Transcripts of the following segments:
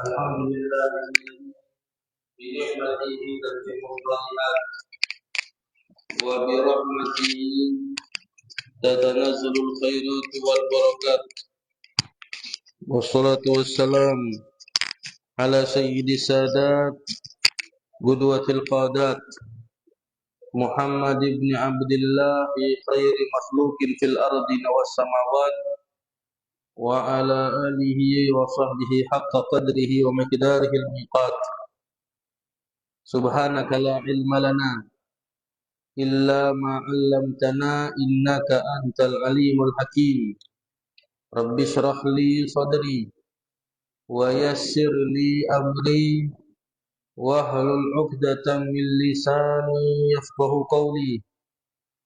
Alhamdulillah bi ni'matihi tatimmu shalihat wa bi rahmatihi tatanazzalul khairat wal barakat. Wassalatu wassalam ala sayyidis sadat qudwatil qadat Muhammad ibn Abdullah khairi makhluqin fil ardi was samawat wa ala alihi wa sahbihi haqqa qadrihi wa miqdarihi al-miqat. Subhanaka la ilma lana illa ma 'allamtana innaka antal alimul hakim. Rabbi shrah li sadri wa yassir li amri wahlul 'uqdatam min lisani yafqahu qawli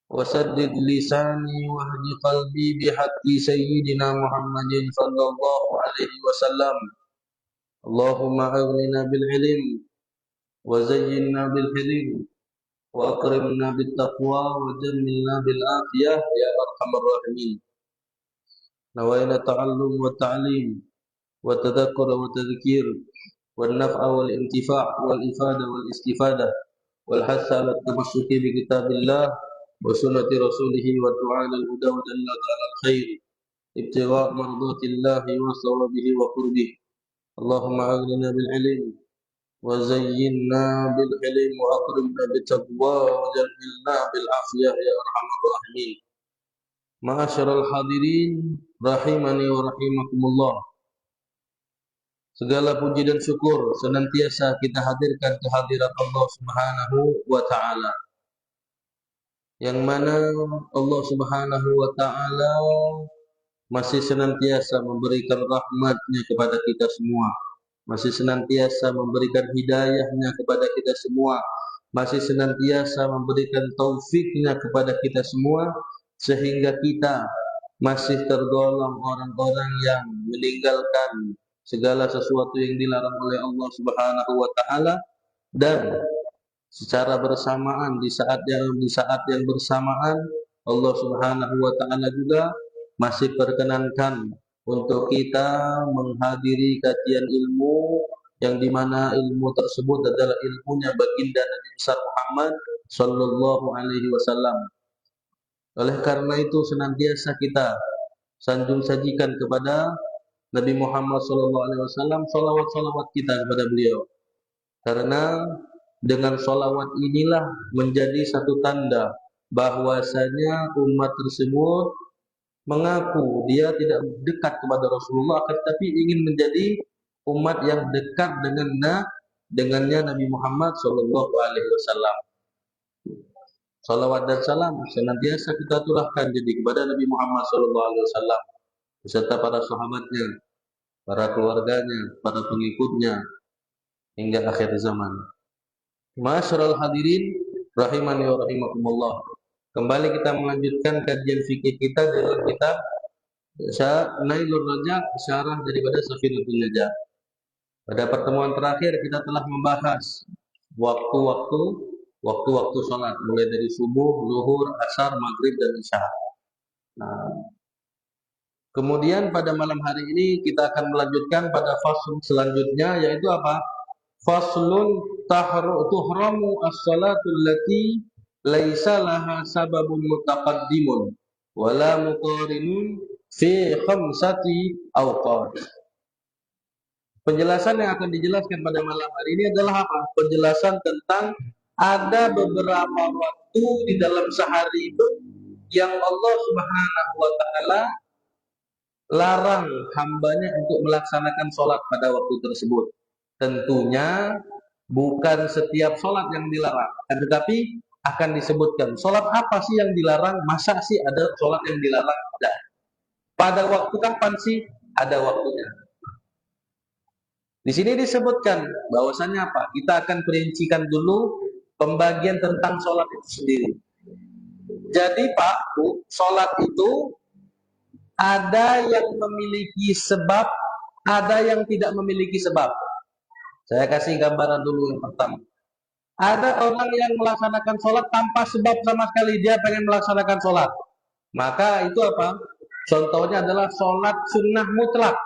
wasaddid lisani wahdi qalbi bihaqqi sayyidina Muhammadin sallallahu alaihi wasallam. Allahumma aghnina bil ilm wa zayyinna bil hilm wa akrimna bit taqwa wa jammilna bil afiyah ya arhamar rahimin. Nawaina ta'allum wa ta'lim wa tadhakkur wa tadhkir wal naf'a wal intifa' wal ifada wal istifadah wal hassa ala tamassuki bi kitabillah wa sunnati rasulih wa du'a al huda wa dallata al khair ibtigha' mardatillahi wa thawabihi wa qurbihi. Allahumma aghnina bil ilm wa zayyinna bil hilm wa akrimna bit taqwa wa jammilna bil afiyah ya arhamar rahimin. Ma'asyiral hadirin rahimani wa rahimakumullah. Segala puji dan syukur senantiasa kita hadirkan kehadirat Allah Subhanahu wa taala. Yang mana Allah Subhanahu wa taala masih senantiasa memberikan rahmat-Nya kepada kita semua. Masih senantiasa memberikan hidayah-Nya kepada kita semua. Masih senantiasa memberikan taufik-Nya kepada kita semua, sehingga kita masih tergolong orang-orang yang meninggalkan segala sesuatu yang dilarang oleh Allah Subhanahu wa taala, dan secara bersamaan di saat yang bersamaan Allah Subhanahu wa taala juga masih perkenankan untuk kita menghadiri kajian ilmu yang dimana ilmu tersebut adalah ilmunya baginda Nabi besar Muhammad sallallahu alaihi wasallam. Oleh karena itu senantiasa kita sanjung sajikan kepada Nabi Muhammad SAW salawat-salawat kita kepada beliau. Karena dengan salawat inilah menjadi satu tanda bahwasanya umat tersebut mengaku dia tidak dekat kepada Rasulullah, tetapi ingin menjadi umat yang dekat dengannya Nabi Muhammad SAW. Salawat dan salam senantiasa kita turahkan jadi kepada Nabi Muhammad SAW beserta para sahabatnya, para keluarganya, para pengikutnya hingga akhir zaman. Ma'asyiral hadirin rahimani wa rahimakumullah. Kembali kita melanjutkan kajian fikih kita dalam kitab Nailur Raja, syarah daripada Safinatul Najah. Pada pertemuan terakhir kita telah membahas waktu-waktu salat, mulai dari subuh, zuhur, asar, maghrib dan isya. Nah, kemudian pada malam hari ini kita akan melanjutkan pada fasl selanjutnya, yaitu apa? Faslun tuhramu as-salatu allati laisa laha sababun mutaqaddimun wala muqarinun fi khamsati awqat. Penjelasan yang akan dijelaskan pada malam hari ini adalah apa? Penjelasan tentang ada beberapa waktu di dalam sehari itu yang Allah Subhanahu wa taala larang hambanya untuk melaksanakan sholat pada waktu tersebut. Tentunya bukan setiap sholat yang dilarang, tetapi akan disebutkan sholat apa sih yang dilarang, masa sih ada sholat yang dilarang, ada. Pada waktu kapan sih ada waktunya. Di sini disebutkan bahwasannya apa? Kita akan perincikan dulu pembagian tentang sholat itu sendiri. Jadi Pak, sholat itu ada yang memiliki sebab, ada yang tidak memiliki sebab. Saya kasih gambaran dulu yang pertama. Ada orang yang melaksanakan sholat tanpa sebab sama sekali, dia pengen melaksanakan sholat. Maka itu apa? Contohnya adalah sholat sunnah mutlak.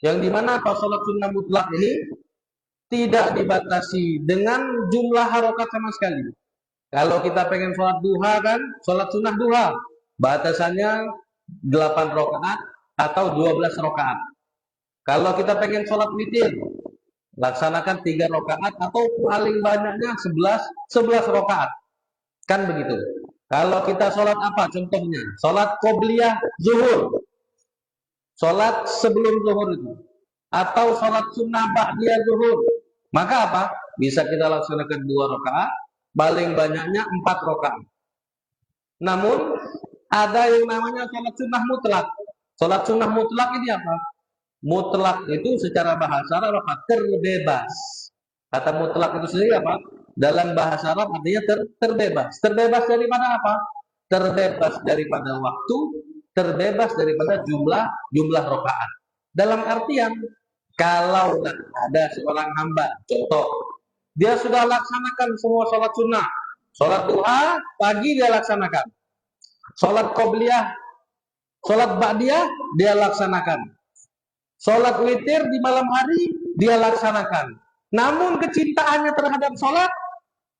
Yang dimana apa sholat sunnah mutlak ini tidak dibatasi dengan jumlah harokat sama sekali. Kalau kita pengen sholat duha kan, sholat sunnah duha, batasannya 8 rakaat atau 12 rakaat. Kalau kita pengen sholat witir, laksanakan 3 rakaat atau paling banyaknya 11 rakaat. Kan begitu. Kalau kita sholat apa contohnya? Sholat qobliyah zuhur. Sholat sebelum zuhur itu. Atau sholat sunnah ba'diyah zuhur. Maka apa? Bisa kita laksanakan 2 rakaat, paling banyaknya 4 rakaat. Namun ada yang namanya sholat sunnah mutlak. Sholat sunnah mutlak ini apa? Mutlak itu secara bahasa Arab apa? Terbebas. Kata mutlak itu sendiri apa? Dalam bahasa Arab artinya terbebas. Terbebas daripada apa? Terbebas daripada waktu, terbebas daripada jumlah rakaat. Dalam artian kalau ada seorang hamba, contoh, dia sudah laksanakan semua sholat sunnah, sholat duha pagi dia laksanakan, sholat qobliyah, sholat ba'diyah dia laksanakan, sholat witir di malam hari dia laksanakan. Namun kecintaannya terhadap sholat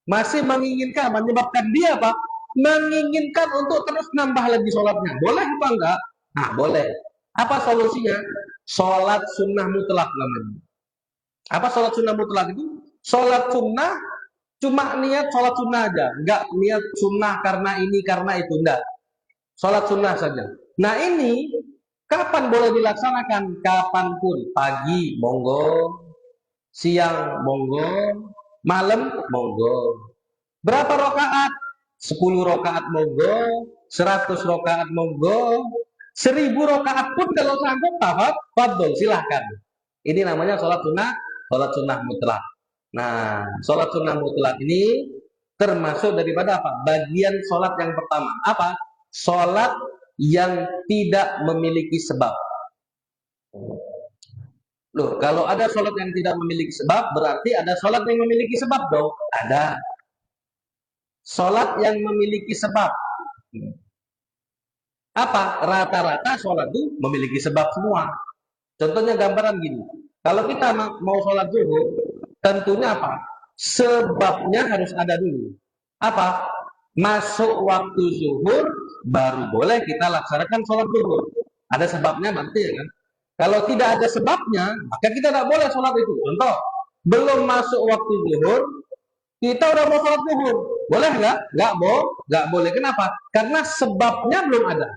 masih menginginkan, menyebabkan dia apa? Menginginkan untuk terus nambah lagi sholatnya. Boleh apa enggak? Nah, boleh. Apa solusinya? Sholat sunnah mutlak namanya. Apa sholat sunnah mutlak itu? Sholat sunnah cuma niat sholat sunnah aja, enggak niat sunnah karena ini karena itu, enggak. Sholat sunnah saja. Nah ini kapan boleh dilaksanakan? Kapanpun, pagi monggo, siang monggo, malam monggo. Berapa rakaat? 10 rakaat monggo, 100 rakaat monggo, 1000 rakaat pun kalau sanggup, fadhol, silahkan. Ini namanya sholat sunnah mutlak. Nah, sholat sunnah mutlak ini termasuk daripada apa? Bagian sholat yang pertama. Apa? Sholat yang tidak memiliki sebab. Loh, kalau ada sholat yang tidak memiliki sebab, berarti ada sholat yang memiliki sebab dong? Ada. Sholat yang memiliki sebab. Apa? Rata-rata sholat itu memiliki sebab semua. Contohnya gambaran gini. Kalau kita mau sholat zuhur, tentunya apa? Sebabnya harus ada dulu. Apa? Masuk waktu zuhur, baru boleh kita laksanakan sholat zuhur. Ada sebabnya nanti ya kan? Kalau tidak ada sebabnya, maka kita tidak boleh sholat itu. Contoh, belum masuk waktu zuhur, kita udah mau sholat zuhur. Boleh nggak? Nggak boleh. Kenapa? Karena sebabnya belum ada.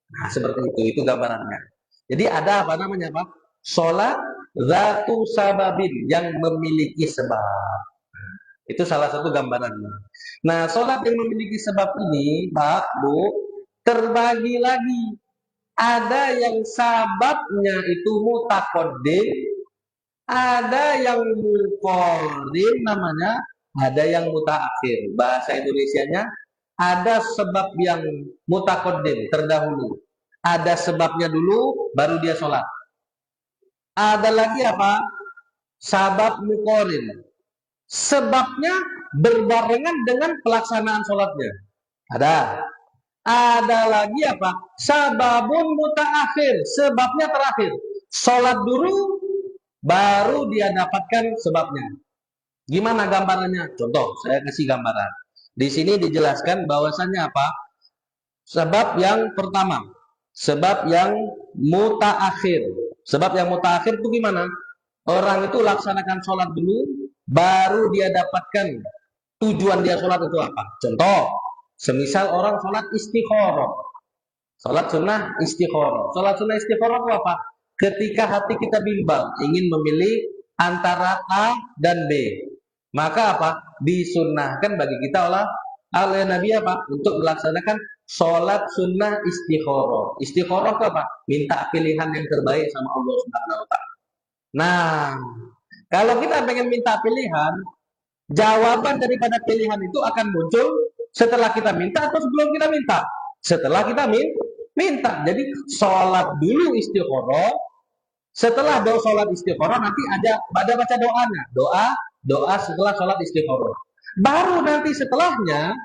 Nah, seperti itu gambarannya. Jadi ada apa namanya Pak? Sholat zatu sababin yang memiliki sebab. Itu salah satu gambarannya. Nah, sholat yang memiliki sebab ini, Pak, Bu, terbagi lagi. Ada yang sababnya itu mutaqaddim, ada yang muqarrin namanya, ada yang mutaakhir. Bahasa Indonesianya ada sebab yang mutaqaddim, terdahulu. Ada sebabnya dulu, baru dia sholat. Ada lagi apa? Sabab muqarrin. Sebabnya berbarengan dengan pelaksanaan sholatnya. Ada. Ada lagi apa? Sababun mutaakhir. Sebabnya terakhir. Sholat dulu, baru dia dapatkan sebabnya. Gimana gambarannya? Contoh, saya kasih gambaran. Di sini dijelaskan bahwasannya apa? Sebab yang pertama, sebab yang mutaakhir. Sebab yang mutaakhir itu gimana? Orang itu laksanakan sholat dulu, baru dia dapatkan tujuan dia sholat itu apa. Contoh, semisal orang sholat istikharah, sholat sunnah istikharah. Sholat sunnah istikharah itu apa? Ketika hati kita bimbang, ingin memilih antara A dan B, maka apa? Disunnahkan bagi kita oleh Nabi apa? Untuk melaksanakan sholat sunnah istikharah. Istikharah itu apa? Minta pilihan yang terbaik sama Allah Subhanahu wa Ta'ala. Nah, kalau kita pengen minta pilihan, jawaban daripada pilihan itu akan muncul setelah kita minta atau sebelum kita minta? Setelah kita minta. Jadi sholat dulu istikharah. Setelah doa sholat istikharah nanti ada baca doanya. Doa setelah sholat istikharah. Baru nanti setelahnya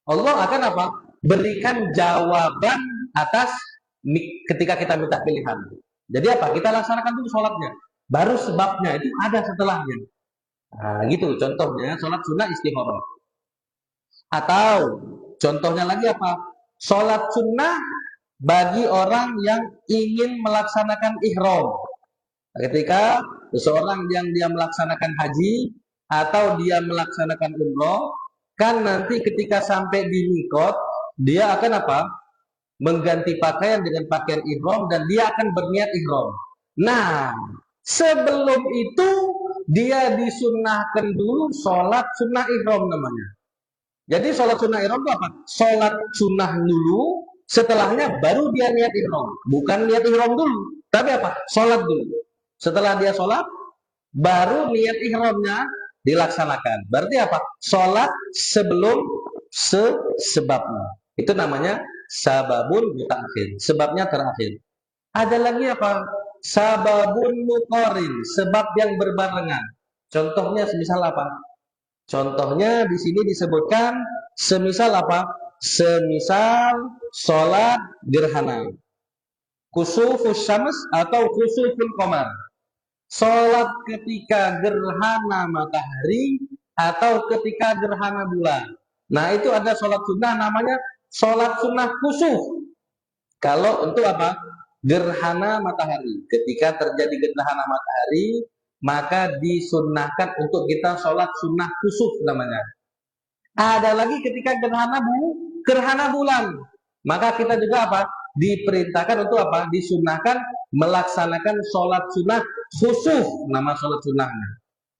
Allah akan apa? Berikan jawaban atas ketika kita minta pilihan. Jadi apa? Kita laksanakan dulu sholatnya. Baru sebabnya itu ada setelahnya. Nah, gitu contohnya sholat sunnah istikharah. Atau contohnya lagi apa? Sholat sunnah bagi orang yang ingin melaksanakan ihram. Ketika seseorang yang dia melaksanakan haji atau dia melaksanakan umroh, kan nanti ketika sampai di mikot, dia akan apa? Mengganti pakaian dengan pakaian ihram dan dia akan berniat ihram. Nah, sebelum itu dia disunnahkan dulu sholat sunnah ihram namanya. Jadi sholat sunnah ihram itu apa? Sholat sunnah dulu, setelahnya baru dia niat ihram. Bukan niat ihram dulu, tapi apa? Sholat dulu. Setelah dia sholat, baru niat ihramnya dilaksanakan. Berarti apa? Sholat sebelum sebabnya. Itu namanya sababun mutaakhir. Sebabnya terakhir. Ada lagi apa? Sababun muqarin. Sebab yang berbarengan. Contohnya semisal apa? Contohnya di sini disebutkan semisal apa? Semisal sholat gerhana. Kusufus syams atau kusuful qamar. Sholat ketika gerhana matahari atau ketika gerhana bulan. Nah, itu ada sholat sunnah namanya sholat sunnah kusuf. Kalau untuk apa? Gerhana matahari. Ketika terjadi gerhana matahari, maka disunnahkan untuk kita sholat sunnah kusuf namanya. Ada lagi ketika gerhana bulan. Maka kita juga apa? Diperintahkan untuk apa? Disunnahkan melaksanakan sholat sunnah khusuf, nama sholat sunnahnya.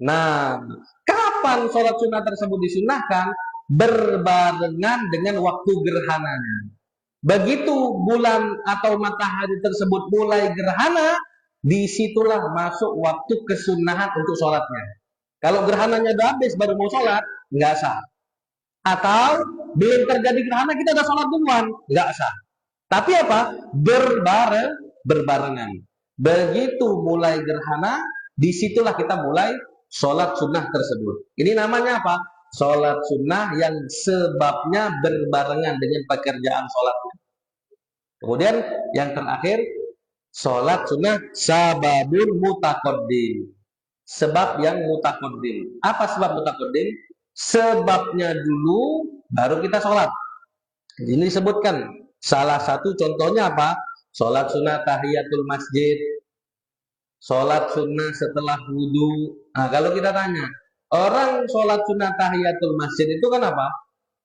Nah, kapan sholat sunnah tersebut disunnahkan? Berbarengan dengan waktu gerhananya. Begitu bulan atau matahari tersebut mulai gerhana, disitulah masuk waktu kesunahan untuk sholatnya. Kalau gerhananya udah habis baru mau sholat, nggak sah. Atau belum terjadi gerhana kita udah sholat duluan, nggak sah. Tapi apa? Berbarengan. Begitu mulai gerhana, disitulah kita mulai sholat sunnah tersebut. Ini namanya apa? Sholat sunnah yang sebabnya berbarengan dengan pekerjaan sholatnya. Kemudian yang terakhir, sholat sunnah sababun mutaqaddim. Sebab yang mutaqaddim. Apa sebab mutaqaddim? Sebabnya dulu, baru kita sholat. Ini disebutkan. Salah satu contohnya apa? Sholat sunnah tahiyatul masjid. Sholat sunnah setelah wudhu. Nah, kalau kita tanya, orang sholat sunnah tahiyatul masjid itu kan apa?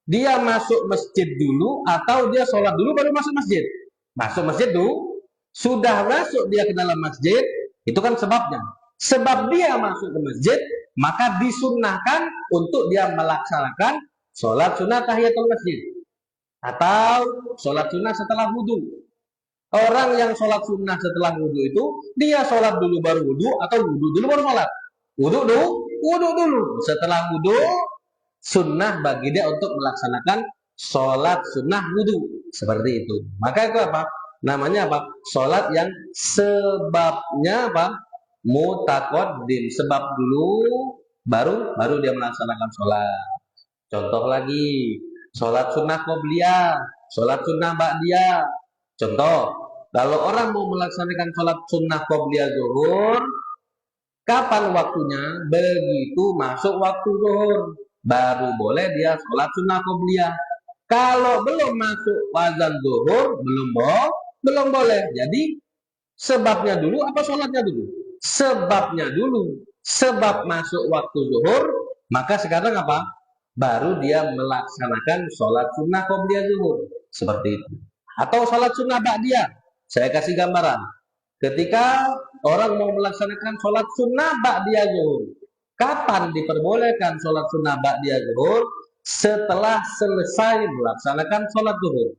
Dia masuk masjid dulu atau dia sholat dulu baru masuk masjid? Masuk masjid dulu. Sudah masuk dia ke dalam masjid, itu kan sebabnya. Sebab dia masuk ke masjid, maka disunnahkan untuk dia melaksanakan sholat sunnah tahiyatul masjid. Atau sholat sunnah setelah wudhu. Orang yang sholat sunnah setelah wudhu itu, dia sholat dulu baru wudhu atau wudhu dulu baru sholat. Wudhu dulu. Setelah wudhu, sunnah bagi dia untuk melaksanakan sholat sunnah wudhu. Seperti itu. Maka itu apa? Namanya apa? Sholat yang sebabnya apa? Mutaqaddim. Sebab dulu, baru dia melaksanakan sholat. Contoh lagi, sholat sunnah qobliyah, sholat sunnah ba'diyah. Contoh, kalau orang mau melaksanakan sholat sunnah qobliyah zuhur, kapan waktunya? Begitu masuk waktu zuhur, baru boleh dia sholat sunnah qobliyah. Kalau belum masuk wazan zuhur, belum boleh. Jadi sebabnya dulu apa sholatnya dulu? Sebabnya dulu. Sebab masuk waktu zuhur, maka sekarang apa? Baru dia melaksanakan sholat sunnah qobliyah zuhur. Seperti itu. Atau sholat sunnah ba'diyah. Saya kasih gambaran. Ketika orang mau melaksanakan sholat sunnah ba'diyah zuhur. Kapan diperbolehkan sholat sunnah ba'diyah zuhur? Setelah selesai melaksanakan sholat zuhur.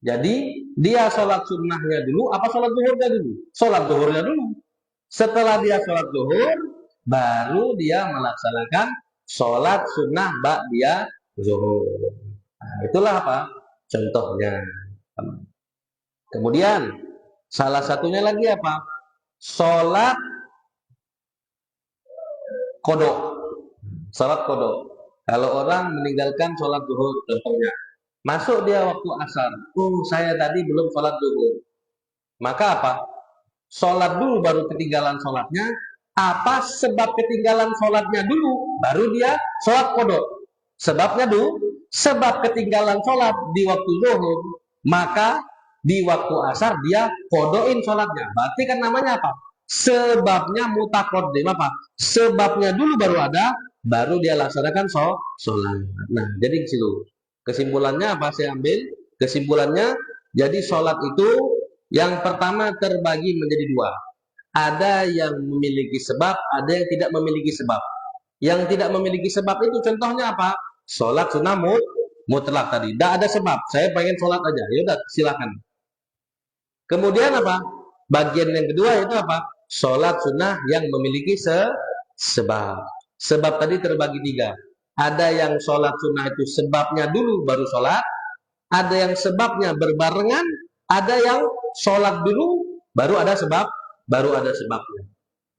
Jadi dia sholat sunnahnya dulu, apa sholat zuhurnya dulu? Sholat zuhurnya dulu. Setelah dia sholat zuhur, baru dia melaksanakan sholat sunnah ba'diyah zuhur. Nah, itulah apa? Contohnya. Kemudian salah satunya lagi apa? Sholat kodok. Sholat kodok. Kalau orang meninggalkan sholat zuhur, contohnya, masuk dia waktu asar. Saya tadi belum sholat zuhur. Maka apa? sholat dulu baru ketinggalan sholatnya, apa sebab ketinggalan sholatnya dulu baru dia sholat kodok? Sebabnya dulu, sebab ketinggalan sholat di waktu zuhur, maka di waktu asar dia kodoin sholatnya. Berarti kan namanya apa? Sebabnya mutakoddim apa? Sebabnya dulu baru ada, baru dia laksanakan sholat. Nah, jadi di situ kesimpulannya apa saya ambil? Kesimpulannya, jadi sholat itu yang pertama terbagi menjadi dua. Ada yang memiliki sebab, ada yang tidak memiliki sebab. Yang tidak memiliki sebab itu contohnya apa? Sholat sunnah mutlak tadi. Tidak ada sebab. Saya pengen sholat aja. Ya udah, silakan. Kemudian apa? Bagian yang kedua itu apa? Sholat sunnah yang memiliki sebab. Sebab tadi terbagi tiga. Ada yang sholat sunnah itu sebabnya dulu baru sholat. Ada yang sebabnya berbarengan. Ada yang sholat dulu baru ada sebabnya.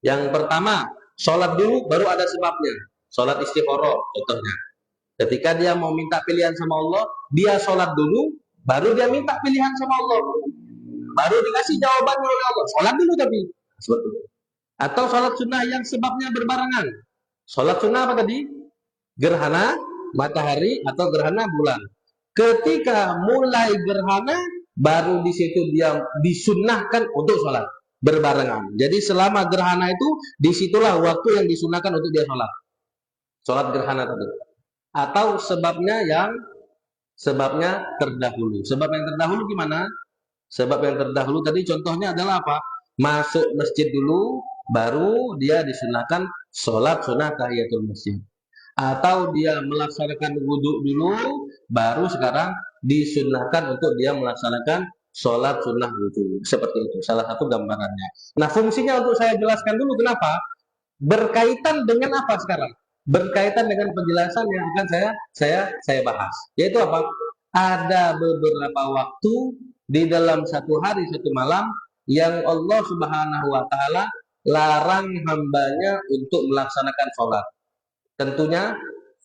Yang pertama, sholat dulu baru ada sebabnya. Sholat istikharah contohnya. Ketika dia mau minta pilihan sama Allah, dia sholat dulu, baru dia minta pilihan sama Allah. Baru dikasih jawabannya oleh Allah. Sholat dulu tapi. Seperti itu. Atau sholat sunnah yang sebabnya berbarengan. Sholat sunnah apa tadi? Gerhana matahari atau gerhana bulan. Ketika mulai gerhana, baru di situ dia disunnahkan untuk sholat berbarengan. Jadi selama gerhana itu, disitulah waktu yang disunahkan untuk dia sholat. Sholat gerhana tadi. Atau sebabnya terdahulu. Sebab yang terdahulu gimana? Sebab yang terdahulu tadi contohnya adalah apa? Masuk masjid dulu, baru dia disunahkan sholat sunnah tahiyatul masjid. Atau dia melaksanakan wudhu dulu, baru sekarang disunahkan untuk dia melaksanakan sholat sunnah wudhu. Seperti itu, salah satu gambarannya. Nah, fungsinya untuk saya jelaskan dulu kenapa? Berkaitan dengan apa sekarang? Berkaitan dengan penjelasan yang akan saya bahas. Yaitu apa? Ada beberapa waktu di dalam satu hari, satu malam yang Allah Subhanahu wa Ta'ala larang hambanya untuk melaksanakan sholat. Tentunya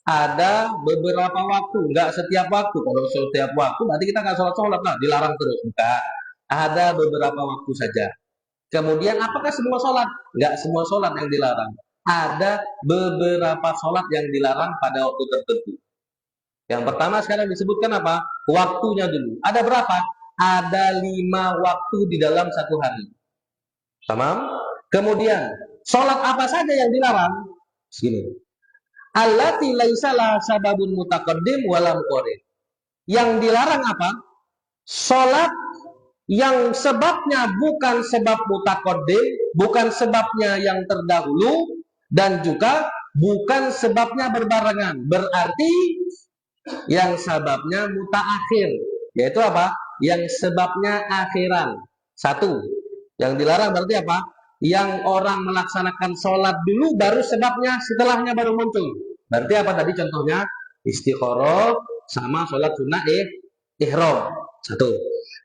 ada beberapa waktu, nggak setiap waktu. Kalau setiap waktu berarti kita nggak sholat lah, dilarang terus. Enggak. Ada beberapa waktu saja. Kemudian apakah semua sholat? Nggak semua sholat yang dilarang. Ada beberapa sholat yang dilarang pada waktu tertentu. Yang pertama sekarang disebutkan apa? Waktunya dulu. Ada berapa? Ada 5 waktu di dalam satu hari. Tamam? Kemudian sholat apa saja yang dilarang? Segini. Allati laisa la sababun mutaqaddim wala muqarrir. Yang dilarang apa? Salat yang sebabnya bukan sebab mutaqaddim, bukan sebabnya yang terdahulu, dan juga bukan sebabnya berbarengan. Berarti yang sebabnya mutaakhir, yaitu apa? Yang sebabnya akhiran. Satu. Yang dilarang berarti apa? Yang orang melaksanakan sholat dulu baru sebabnya setelahnya baru muncul. Berarti apa tadi contohnya? Istikharah sama sholat sunnah ihram. Satu.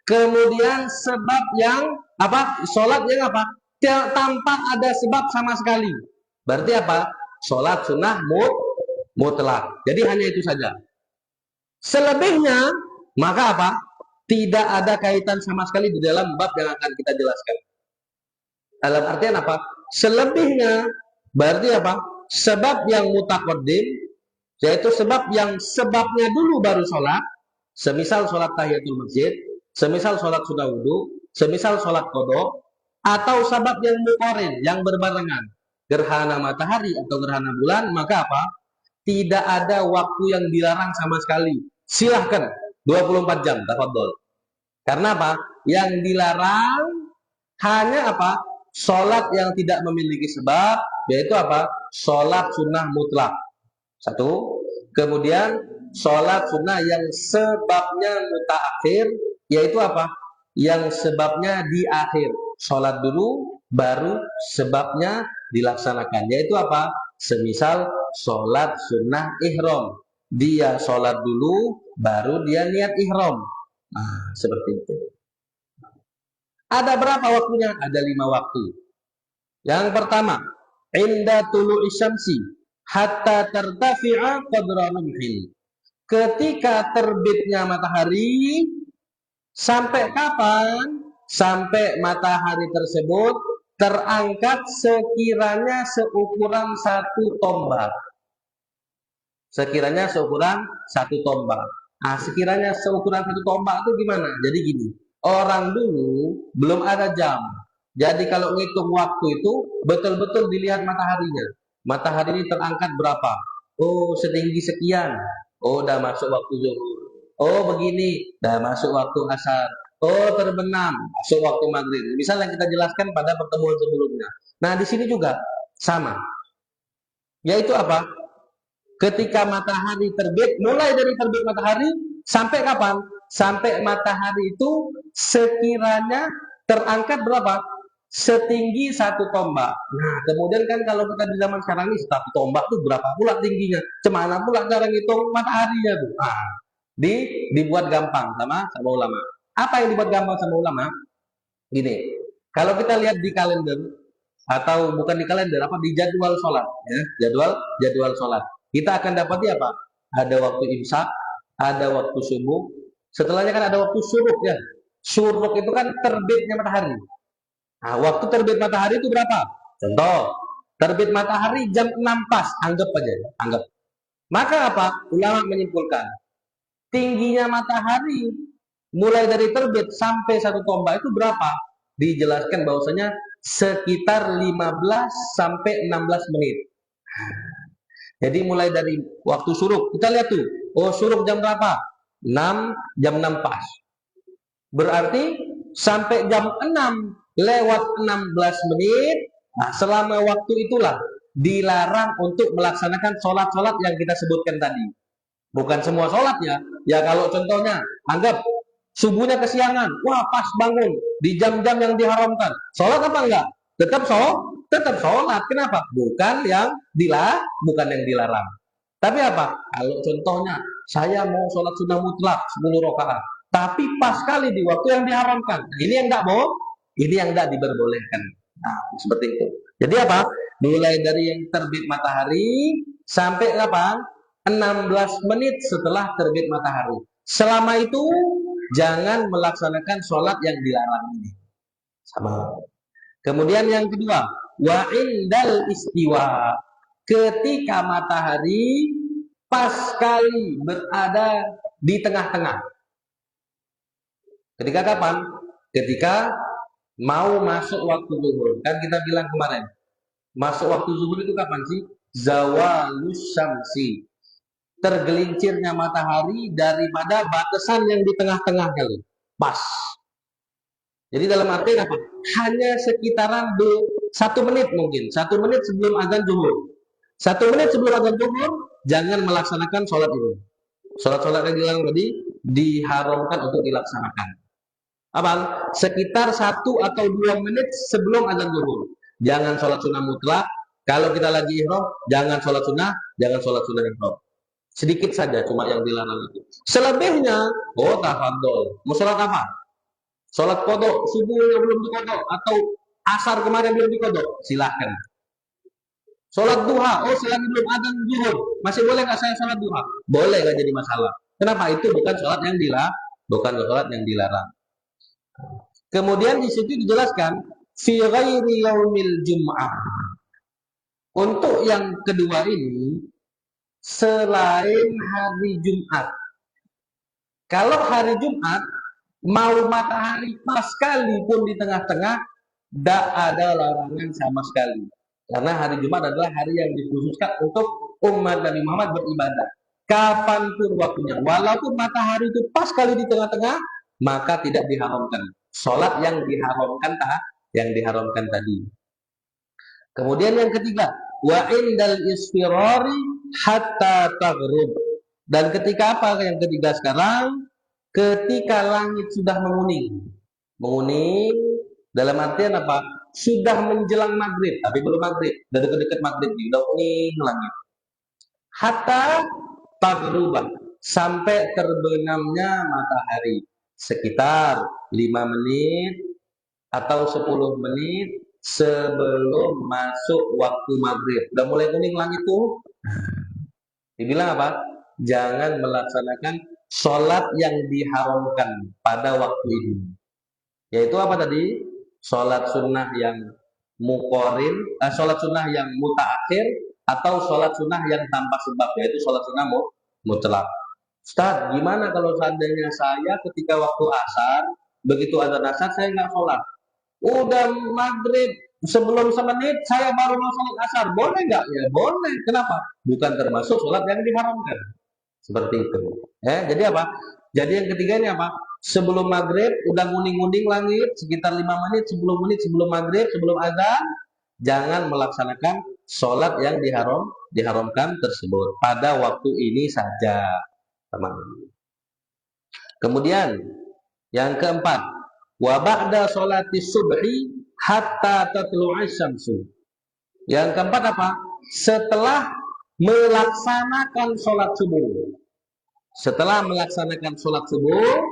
Kemudian sebab yang apa? Sholat yang apa? Tanpa ada sebab sama sekali. Berarti apa? Sholat sunnah mutlak. Jadi hanya itu saja. Selebihnya maka apa? Tidak ada kaitan sama sekali di dalam bab yang akan kita jelaskan. Dalam artian apa? Selebihnya berarti apa? Sebab yang mutaqaddim, yaitu sebab yang sebabnya dulu baru sholat, semisal sholat tahiyatul masjid, semisal sholat sunnah wudu, semisal sholat qada, atau sebab yang muqarrin, yang berbarengan, gerhana matahari atau gerhana bulan, maka apa? Tidak ada waktu yang dilarang sama sekali. Silahkan 24 jam, tafadhol. Karena apa? Yang dilarang hanya apa? Sholat yang tidak memiliki sebab, yaitu apa? Sholat sunnah mutlak. Satu. Kemudian sholat sunnah yang sebabnya mutaakhir, yaitu apa? Yang sebabnya di akhir. Sholat dulu, baru sebabnya dilaksanakan. Yaitu apa? Semisal sholat sunnah ihram. Dia sholat dulu, baru dia niat ihram. Nah, seperti itu. Ada berapa waktunya? Ada 5 waktu. Yang pertama, inda tulu'i syamsi hatta tartafi'a qadra rumhin. Ketika terbitnya matahari, sampai kapan? sampai matahari tersebut terangkat sekiranya seukuran satu tombak. Sekiranya seukuran satu tombak. Nah, sekiranya seukuran satu tombak itu gimana? Jadi gini, orang dulu belum ada jam. Jadi kalau ngitung waktu itu betul-betul dilihat mataharinya. Matahari ini terangkat berapa? Oh, setinggi sekian. Oh, udah masuk waktu zuhur. Oh, begini, udah masuk waktu asar. Oh, terbenam, masuk waktu maghrib. Misal yang kita jelaskan pada pertemuan sebelumnya. Nah, di sini juga sama. Yaitu apa? Ketika matahari terbit, mulai dari terbit matahari sampai kapan? Sampai matahari itu sekiranya terangkat berapa? Setinggi satu tombak. Nah, kemudian kan kalau kita di zaman sekarang ini satu tombak itu berapa pula tingginya? Cemana pula cara ngitung mataharinya tuh? Nah, dibuat gampang sama ulama. Apa yang dibuat gampang sama ulama? Gini, kalau kita lihat di kalender atau bukan di kalender, apa di jadwal sholat, ya, jadwal sholat. Kita akan dapati apa? Ada waktu imsak, ada waktu subuh. Setelahnya kan ada waktu syuruk ya. Syuruk itu kan terbitnya matahari. Nah, waktu terbit matahari itu berapa? Contoh, terbit matahari jam 6 pas, anggap aja, anggap. Maka apa? Ulama menyimpulkan, tingginya matahari mulai dari terbit sampai satu tombak itu berapa? Dijelaskan bahwasanya sekitar 15 sampai 16 menit. Jadi mulai dari waktu syuruk, kita lihat tuh, oh syuruk jam berapa? 6, jam 6 pas. Berarti sampai jam 6 lewat 16 menit, nah selama waktu itulah dilarang untuk melaksanakan sholat-sholat yang kita sebutkan tadi. Bukan semua sholat ya. Ya kalau contohnya, anggap subuhnya kesiangan, wah pas bangun di jam-jam yang diharamkan. Sholat apa enggak? Tetap sholat. Kenapa? Bukan yang dilarang. Tapi apa? Kalau contohnya saya mau sholat sunnah mutlak 10 rakaat, tapi pas kali di waktu yang diharamkan. Ini yang enggak mau, ini yang enggak diperbolehkan. Nah, seperti itu. Jadi apa? Mulai dari yang terbit matahari sampai kapan? 16 menit setelah terbit matahari. Selama itu jangan melaksanakan sholat yang dilarang ini. Sama. Kemudian yang kedua, wa indal istiwa. Ketika matahari pas sekali berada di tengah-tengah. Ketika kapan? Ketika mau masuk waktu zuhur. Kan kita bilang kemarin, masuk waktu zuhur itu kapan sih? Zawalus syamsi. Tergelincirnya matahari daripada batasan yang di tengah-tengah kali. Pas. Jadi dalam arti apa? Hanya sekitaran 1 menit mungkin. 1 menit sebelum azan zuhur. 1 menit sebelum azan zuhur, jangan melaksanakan sholat itu. Sholat-sholat yang dilarang tadi diharamkan untuk dilaksanakan. Apa? Sekitar 1 atau 2 menit sebelum azan zuhur. Jangan sholat sunnah mutlak. Kalau kita lagi ihram, jangan sholat sunnah ihram. Sedikit saja cuma yang dilarang itu. Selebihnya, oh tafadhol. Mau sholat apa? Sholat kodok, subuh yang belum dikodok, atau asar kemarin belum dikodok, silahkan. Sholat duha, oh selagi belum adzan zuhur, masih boleh nggak saya sholat duha? Boleh, nggak jadi masalah. Kenapa? Itu bukan sholat yang dilarang. Kemudian di situ dijelaskan, fi ghairi yaumil jum'ah. Untuk yang kedua ini, selain hari Jumat. Kalau hari Jumat, mau matahari pas sekali pun di tengah-tengah, tidak ada larangan sama sekali. Karena hari Jumat adalah hari yang dikhususkan untuk umat Nabi Muhammad beribadah. Kapanpun waktunya, walaupun matahari itu pas sekali di tengah-tengah, maka tidak diharamkan. Sholat yang diharamkan tadi. Kemudian yang ketiga, wa indal isfirari hatta taghrib. Dan ketika apa yang ketiga sekarang? Ketika langit sudah menguning. Menguning dalam artian apa? Sudah menjelang maghrib, tapi belum maghrib. Udah dekat-dekat maghrib, udah kuning langit. Hatta taghrib, sampai terbenamnya matahari. Sekitar 5 menit atau 10 menit sebelum masuk waktu maghrib. Udah mulai kuning langit tuh. Dibilang apa? Jangan melaksanakan sholat yang diharamkan pada waktu ini. Yaitu apa tadi? Sholat sunnah yang mukorin, sholat sunnah yang mutaakhir, atau sholat sunnah yang tanpa sebab, yaitu sholat sunnah mutlak. Ustaz, gimana kalau seandainya saya ketika waktu asar, begitu ada asar saya nggak sholat? Udah maghrib, sebelum semenit saya baru mau sholat asar, boleh nggak? Ya boleh. Kenapa? Bukan termasuk sholat yang diharamkan. Seperti itu. Jadi apa? Jadi yang ketiga ini apa? Sebelum maghrib, udah nguning-nguning langit, sekitar 5 menit, 10 menit sebelum maghrib, sebelum azan, jangan melaksanakan sholat yang diharamkan tersebut pada waktu ini saja, teman. Kemudian yang keempat, wa ba'da sholati subhi hatta tatlu'asy syamsu. Yang keempat apa? Setelah melaksanakan sholat subuh. Setelah melaksanakan sholat subuh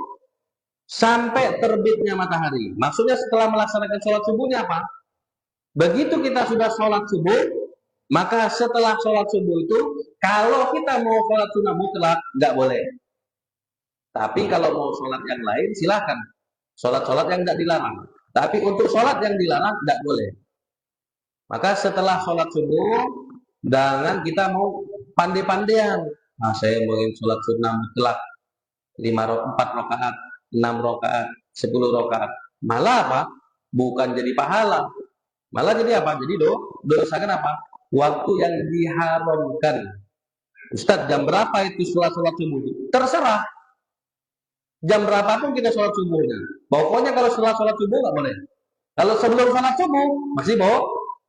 sampai terbitnya matahari. Maksudnya setelah melaksanakan sholat subuhnya apa? Begitu kita sudah sholat subuh, maka setelah sholat subuh itu, kalau kita mau sholat sunnah mutlak, nggak boleh. Tapi kalau mau sholat yang lain, silahkan. Sholat-sholat yang tidak dilarang. Tapi untuk sholat yang dilarang, tidak boleh. Maka setelah sholat subuh, jangan kita mau pandai-pandaian. Nah, saya mau sholat sunnah mutlak 4 rakaat, 6 rakaat, 10 rakaat. Malah apa? Bukan jadi pahala. Malah jadi apa? Jadi dosakan apa? Waktu yang diharamkan. Ustaz, jam berapa itu sholat subuh? Terserah. Jam berapapun kita sholat subuhnya. Pokoknya kalau setelah sholat subuh nggak boleh. Kalau sebelum sholat subuh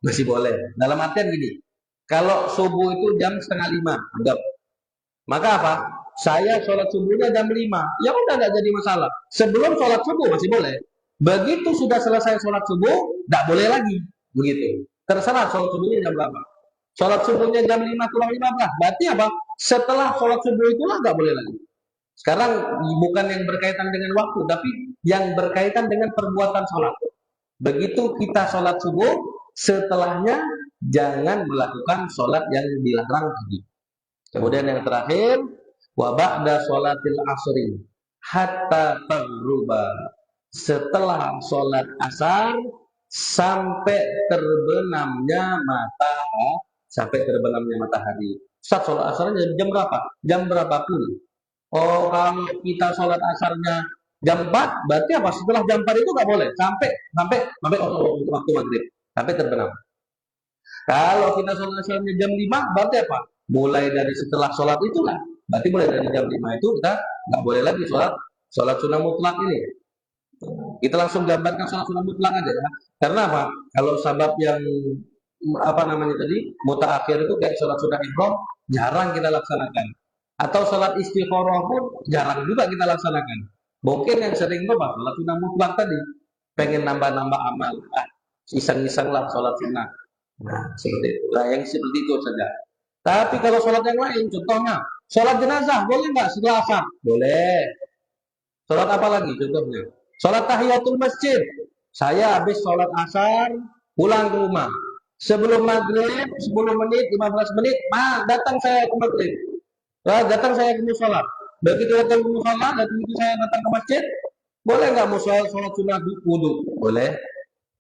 masih boleh. Dalam artian gini, kalau subuh itu jam setengah 5, maka apa? Saya sholat subuhnya jam 5, ya udah nggak jadi masalah. Sebelum sholat subuh masih boleh. Begitu sudah selesai sholat subuh, nggak boleh lagi. Begitu. Terserah sholat subuhnya jam berapa. Sholat subuhnya jam 5 kurang 15. Berarti apa? Setelah sholat subuh itulah nggak boleh lagi. Sekarang bukan yang berkaitan dengan waktu, tapi yang berkaitan dengan perbuatan sholat. Begitu kita sholat subuh, setelahnya jangan melakukan sholat yang dilarang tadi. Kemudian yang terakhir, wa ba'da sholatil asri hatta taghruba. Setelah sholat asar sampai terbenamnya matahari. Ustaz, sholat asarnya jam berapa? Jam berapapun. Oh, kalau kita sholat asarnya jam 4, berarti apa? Setelah jam 4 itu nggak boleh sampai waktu maghrib, sampai terbenam. Kalau kita sholat asarnya jam 5, berarti apa? Mulai dari setelah sholat itulah. Berarti mulai dari jam 5 itu kita nggak boleh lagi sholat sunnah mutlak ini. Kita langsung gambarkan sholat sunnah mutlak aja ya. Karena apa? Kalau sabab yang tadi mutaakhir itu kayak sholat sunnah ihram jarang kita laksanakan. Atau sholat istikharah pun jarang juga kita laksanakan. Mungkin yang sering itu apa? Sholat sunnah mutlak tadi. Pengen nambah-nambah amal. Iseng-iseng lah sholat sunnah. Nah, seperti itu. Nah, yang seperti itu saja. Tapi kalau sholat yang lain, contohnya, sholat jenazah, boleh nggak setelah asar? Boleh. Sholat apa lagi contohnya? Sholat tahiyatul masjid. Saya habis sholat asar, pulang ke rumah. Sebelum maghrib, 10 menit, 15 menit, datang saya ke maghrib. Datang saya ke musola. Begitu datang ke musola, begitu saya datang ke masjid, boleh nggak mau sholat sunnah wudhu? Boleh.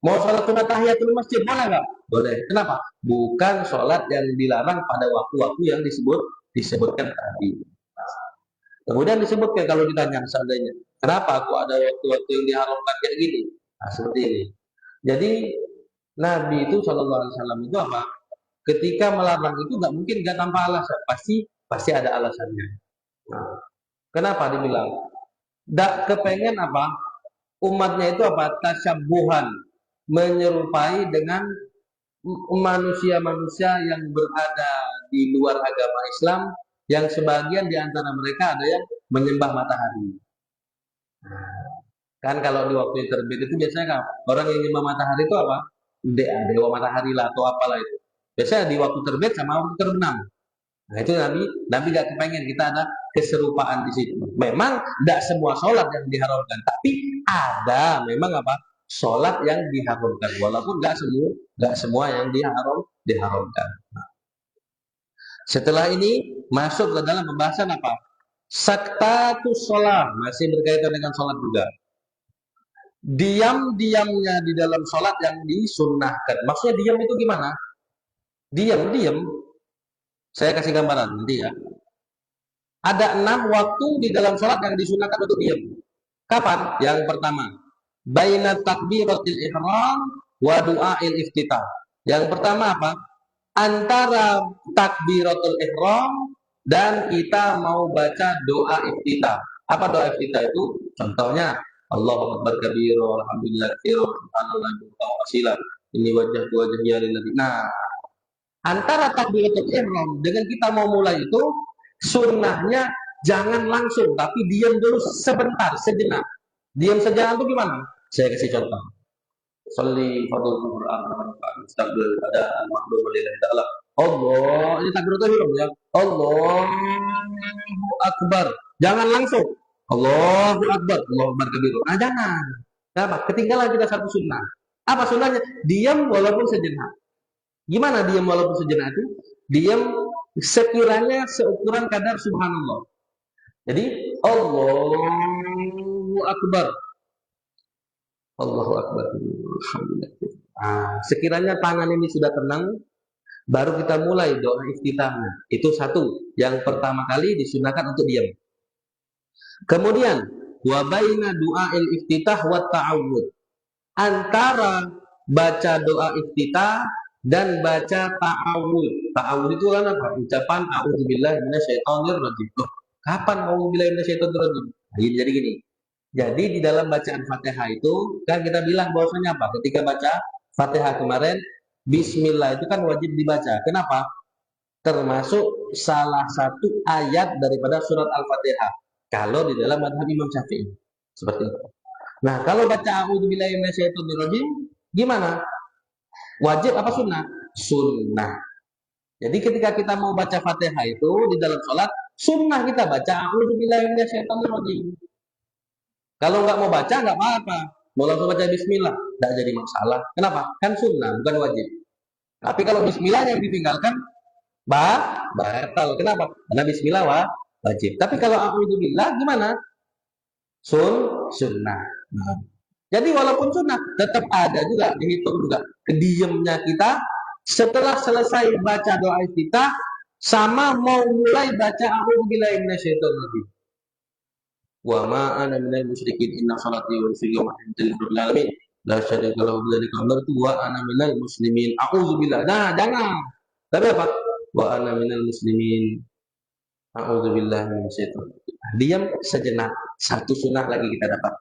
Mau sholat sunnah tahiyatul masjid, boleh nggak? Boleh. Kenapa? Bukan sholat yang dilarang pada waktu-waktu yang disebutkan tadi. Kemudian disebutkan kalau ditanya seandainya, kenapa aku ada waktu-waktu yang diharamkan kayak gini? Nah, seperti ini. Jadi Nabi itu Shallallahu Alaihi Wasallam itu apa? Ketika melarang itu nggak mungkin nggak tanpa alasan, pasti ada alasannya. Nah, kenapa dibilang? Nggak kepengen apa? Umatnya itu apa? Tasyabuhan, menyerupai dengan manusia-manusia yang berada di luar agama Islam, yang sebagian di antara mereka ada yang menyembah matahari. Kan kalau di waktu terbit itu biasanya kan orang yang menyembah matahari itu apa? Dewa matahari lah atau apalah itu. Biasanya di waktu terbit sama waktu terbenam. Nah itu Nabi gak kepengen kita ada keserupaan di situ. Memang tidak semua sholat yang diharamkan, tapi ada memang apa? Sholat yang diharamkan, walaupun gak semua yang diharamkan. Nah, setelah ini masuk ke dalam pembahasan apa? Saktatus sholat, masih berkaitan dengan sholat juga. diam-diamnya di dalam sholat yang disunnahkan. Maksudnya diam itu gimana? Diam. Saya kasih gambaran nanti ya. Ada 6 waktu di dalam sholat yang disunahkan untuk diam. Kapan? Yang pertama, baina takbiratil ihram wa du'ail iftitah. Yang pertama apa? Antara takbiratul ihram dan kita mau baca doa iftitah. Apa doa iftitah itu? Contohnya, Allahu akbar kabira alhamdulillah katsira subhanallah wa wasilah. Ini wajah ya lillahi. Nah, antara takbiratul ihram dengan kita mau mulai itu sunnahnya jangan langsung, tapi diam dulu sebentar, sejenak. Diam sejenak itu gimana? Saya kasih contoh. Sholli fardhu Qur'an mustaqbil ada al-maqdum lillahi ta'ala. Allah, ini takbiratul ihram ya. Allahu akbar. Jangan langsung. Allahu akbar, Allahu akbar kabir. Ah, jangan. Kenapa? Ketinggalan kita satu sunnah. Apa sunnahnya? Diam walaupun sejenak. Gimana diam walaupun sejenak itu? Diam sekiranya seukuran kadar subhanallah. Jadi Allahu akbar. Allahu akbar. Alhamdulillah. Sekiranya tangan ini sudah tenang, baru kita mulai doa iftitahnya. Itu satu. Yang pertama kali disunahkan untuk diam. Kemudian wa baina du'ail iftitah wa ta'awud. Antara baca doa iftitah dan baca ta'awud. Ta'awud itu kan apa? Ucapan a'udzubillahi minasyaitonir rajim. Kapan a'udzubillahi minasyaitonir rajim? Jadi gini. Jadi di dalam bacaan Fatihah itu kan kita bilang bahwasanya apa? Ketika baca Fatihah kemarin, Bismillah itu kan wajib dibaca. Kenapa? Termasuk salah satu ayat daripada surat Al-Fatihah. Kalau di dalam madhab Imam Syafi'i seperti itu. Nah, kalau baca a'udzubillahi minasyaitonir rajim, gimana? Wajib apa sunnah? Sunnah. Jadi ketika kita mau baca Fatihah itu di dalam sholat, sunnah kita baca a'udzubillahi minasyaitonir rajim. Kalau nggak mau baca nggak apa-apa, mau langsung baca Bismillah, nggak jadi masalah. Kenapa? Kan sunnah, bukan wajib. Tapi kalau Bismillah yang ditinggalkan, batal. Kenapa? Karena Bismillah wajib. Tapi kalau a'udzubillah gimana? Sunnah. Nah. Jadi walaupun sunnah, tetap ada juga dihitung juga kediamnya kita setelah selesai baca doa iftitah sama mau mulai baca a'udzubillahi minasyaitonir rajim. Wa ma ana minal musyrikin inna salati wa nusuki wa mahyayi rabbil alamin la syarika lahu bidzalika amartu wa ana minal muslimin. A'udzubillah. Nah, jangan. Tapi apa? Wa ana minal muslimin. A'udzubillahi minasyaitonir rajim. Diam sejenak. Satu sunnah lagi kita dapat.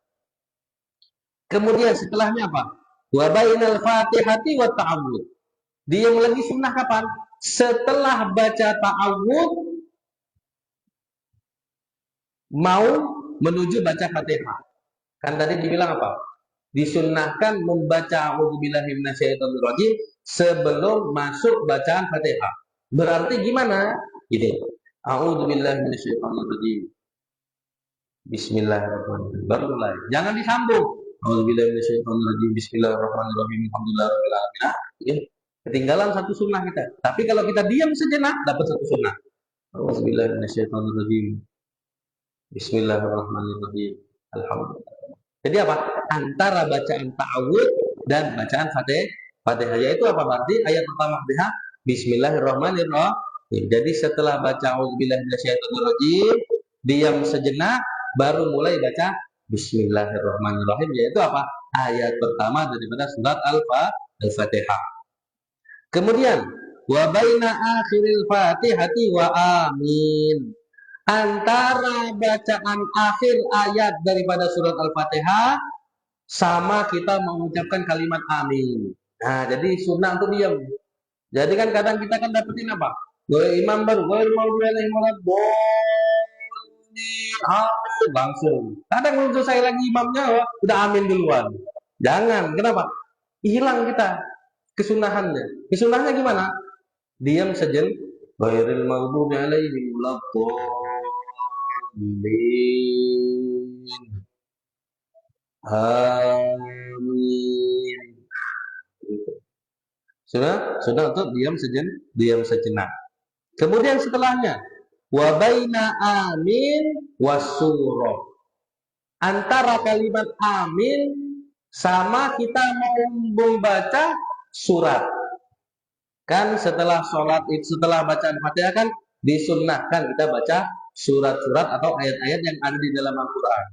Kemudian setelahnya apa? Wa bainal Fatihati wa ta'awud. Diam lagi sunnah kapan? Setelah baca ta'awud mau menuju baca Fatihah. Kan tadi dibilang apa? Disunnahkan membaca a'udzubillahi minasyaitonir rajim sebelum masuk bacaan Fatihah. Berarti gimana? Gini. A'udzubillahi minasyaitonir rajim. Bismillahirrahmanirrahim. Baru mulai. Jangan disambung. A'udzubillahi minasyaitonir rajim. Bismillahirrahmanirrahim. Alhamdulillahirabbil alamin. Ketinggalan satu sunnah kita. Tapi kalau kita diam sejenak dapat satu sunnah. A'udzubillahi minasyaitonir rajim. Bismillahirrahmanirrahim. Alhamdulillah. Jadi apa? Antara bacaan ta'awud dan bacaan Fatihah. Yaitu apa berarti? Ayat pertama Fatihah. Bismillahirrahmanirrahim. Jadi setelah baca a'udzubillahi minasyaitonir rajim, diam sejenak, baru mulai baca Bismillahirrahmanirrahim. Yaitu apa? Ayat pertama daripada surat Al-Fatihah. Kemudian, wa baina akhiril Fatihati wa amin. Antara bacaan akhir ayat daripada surat Al-Fatihah sama kita mengucapkan kalimat amin. Nah, jadi sunnah untuk diam. Jadi kan kadang kita kan dapetin apa? Imam baru, amin langsung. Kadang belum selesai lagi imamnya, udah amin duluan. Jangan, kenapa? Hilang kita kesunahannya. Kesunahannya gimana? Diam sejen. Ghairil maghdubi alaihim waladdallin. Amin. Sudah untuk diam sejenak. Kemudian setelahnya wa baina amin wasurah. Antara kalimat amin Sama kita mau membaca surat. Kan setelah sholat, setelah bacaan Fatihah kan disunnahkan kita baca surat-surat atau ayat-ayat yang ada di dalam Al-Quran.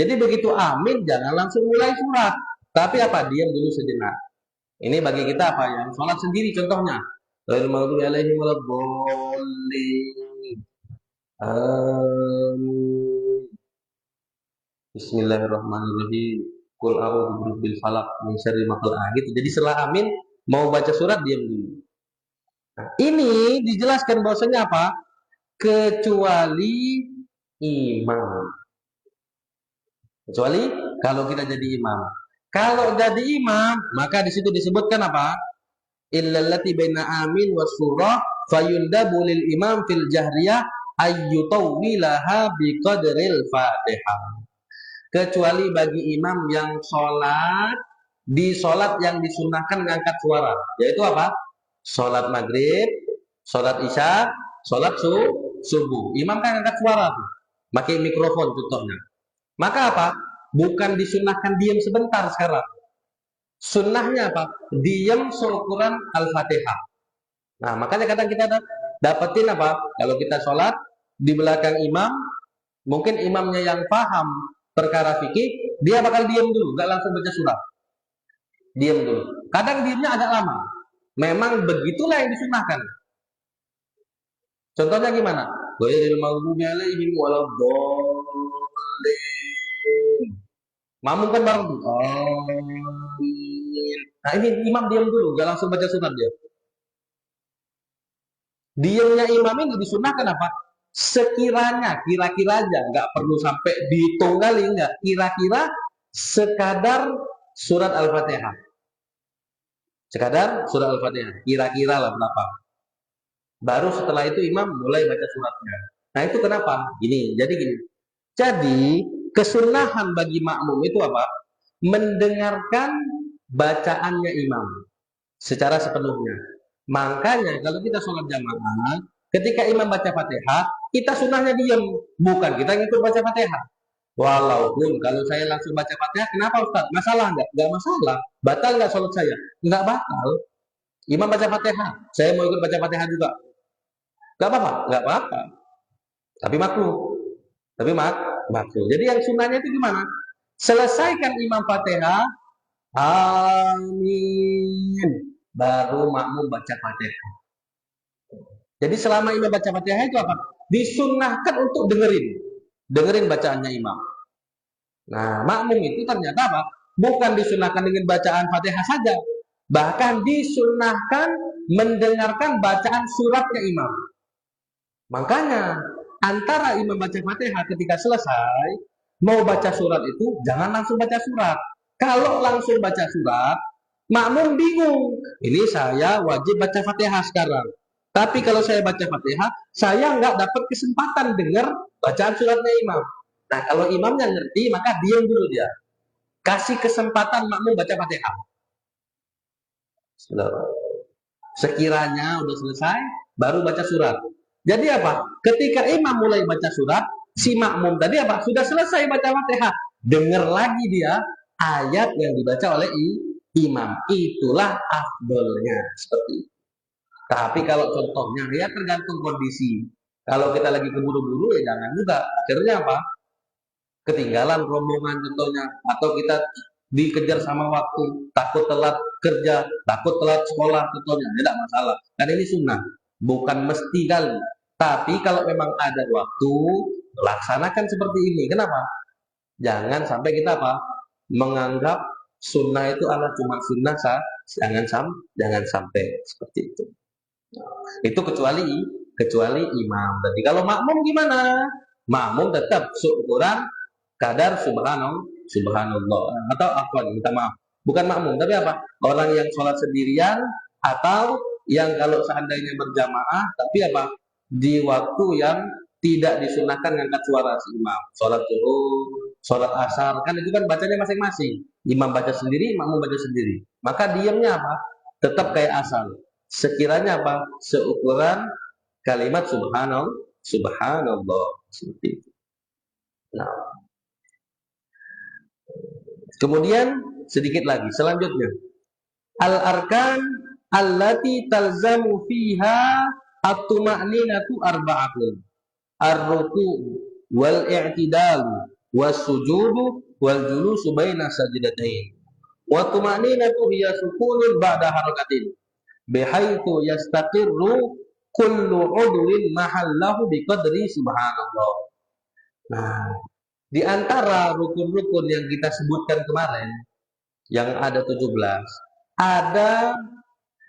Jadi begitu amin, jangan langsung mulai surat. Tapi apa? Diam dulu sejenak. Ini bagi kita apa? Yang sholat sendiri contohnya. Ghairil maghdubi alaihim waladdallin. Amin. Bismillahirrahmanirrahim. Qul a'udzu birabbil falaq min syarri ma khalaq. Gitu. Jadi setelah amin mau baca surat diam dulu. Nah, ini dijelaskan bahwasanya apa? Kecuali imam. Kecuali kalau kita jadi imam. Kalau jadi imam, maka di situ disebutkan apa? Illallati baina amin was surah fayundabu lil imam fil jahriyah ayyutawwilaha biqadril Fatihah. Kecuali bagi imam yang sholat di sholat yang disunahkan mengangkat suara, yaitu apa? Sholat maghrib, sholat isya, sholat subuh. Imam kan angkat suara tuh, pakai mikrofon contohnya. Maka apa? Bukan disunahkan diam sebentar sekarang. Sunnahnya apa? Diam seukuran Al-Fatihah. Nah, makanya kadang kita dapetin apa? Kalau kita sholat di belakang imam, mungkin imamnya yang paham perkara fikih, dia bakal diam dulu, nggak langsung baca surat. Diam dulu. Kadang diamnya agak lama. Memang begitulah yang disunahkan. Contohnya gimana? Ghairil maghdubi alaihim waladdallin. Makmum kan bareng tuh. Amin. Nah ini imam diam dulu, nggak langsung baca surat dia. Diamnya imam ini disunahkan apa? Sekiranya, kira-kira aja, nggak perlu sampai dihitung kali, nggak. Kira-kira sekadar surat Al-Fatihah. Sekadar surat Al-Fatihah. Kira-kira lah berapa. Baru setelah itu imam mulai baca suratnya. Nah itu kenapa? Gini, jadi gini. Jadi kesunahan bagi makmum itu apa? Mendengarkan bacaannya imam secara sepenuhnya. Makanya kalau kita sholat jamaah, ketika imam baca Fatihah, kita sunahnya diam, bukan kita ngikut baca Fatihah. Walaupun kalau saya langsung baca Fatihah, kenapa Ustaz? Masalah nggak? Nggak masalah. Batal nggak sholat saya? Nggak batal. Imam baca Fatihah, saya mau ikut baca Fatihah juga. Nggak apa-apa, nggak apa-apa. Tapi makruh. Tapi makruh. Jadi yang sunnahnya itu gimana? Selesaikan imam Fatihah, amin. Baru makmum baca Fatihah. Jadi selama imam baca Fatihah itu apa? Disunnahkan untuk dengerin bacaannya imam. Nah, makmum itu ternyata apa? Bukan disunnahkan dengan bacaan Fatihah saja, bahkan disunnahkan mendengarkan bacaan suratnya imam. Makanya antara imam baca Fatihah ketika selesai mau baca surat itu jangan langsung baca surat. Kalau langsung baca surat, makmum bingung. Ini saya wajib baca Fatihah sekarang. Tapi kalau saya baca Fatihah, saya nggak dapat kesempatan dengar bacaan suratnya imam. Nah, kalau imamnya ngerti, maka diam dulu dia. Kasih kesempatan makmum baca Fatihah. Sekiranya udah selesai, baru baca surat. Jadi apa? Ketika imam mulai baca surat, si makmum tadi apa? Sudah selesai baca Fatihah. Dengar lagi dia ayat yang dibaca oleh imam. Itulah afdolnya seperti itu. Tapi kalau contohnya ya tergantung kondisi. Kalau kita lagi keburu-buru ya jangan juga. Akhirnya apa? Ketinggalan rombongan contohnya, atau kita dikejar sama waktu, takut telat kerja, takut telat sekolah contohnya, tidak masalah. Kan ini sunnah, bukan mesti kali. Tapi kalau memang ada waktu, laksanakan seperti ini. Kenapa? Jangan sampai kita apa? Menganggap sunnah itu adalah cuma sunnah sah. Jangan sampai seperti itu. Itu kecuali imam. Jadi kalau makmum gimana? Makmum tetap seukuran kadar subhanallah atau afwan, minta maaf. Bukan makmum, tapi apa? Orang yang sholat sendirian atau yang kalau seandainya berjamaah, tapi apa? Di waktu yang tidak disunahkan ngangkat suara si imam. Sholat zuhur, sholat asar, kan itu kan bacanya masing-masing. Imam baca sendiri, makmum baca sendiri. Maka diamnya apa? Tetap kayak asal. Sekiranya apa? Seukuran kalimat subhanallah seperti itu. Nah, kemudian sedikit lagi. Selanjutnya, al-arkan allati talzamu fiha at-tuma'ninatu arba'atun. Ar-ruku' wal i'tidal was sujudu wal julusu baina sajdatain. Wa tuma'ninatu hiya sukunun ba'da harakatin bihaitsu yastaqirru kullu udwin mahallahu biqadri subhanallah. Nah, di antara rukun-rukun yang kita sebutkan kemarin, yang ada 17, ada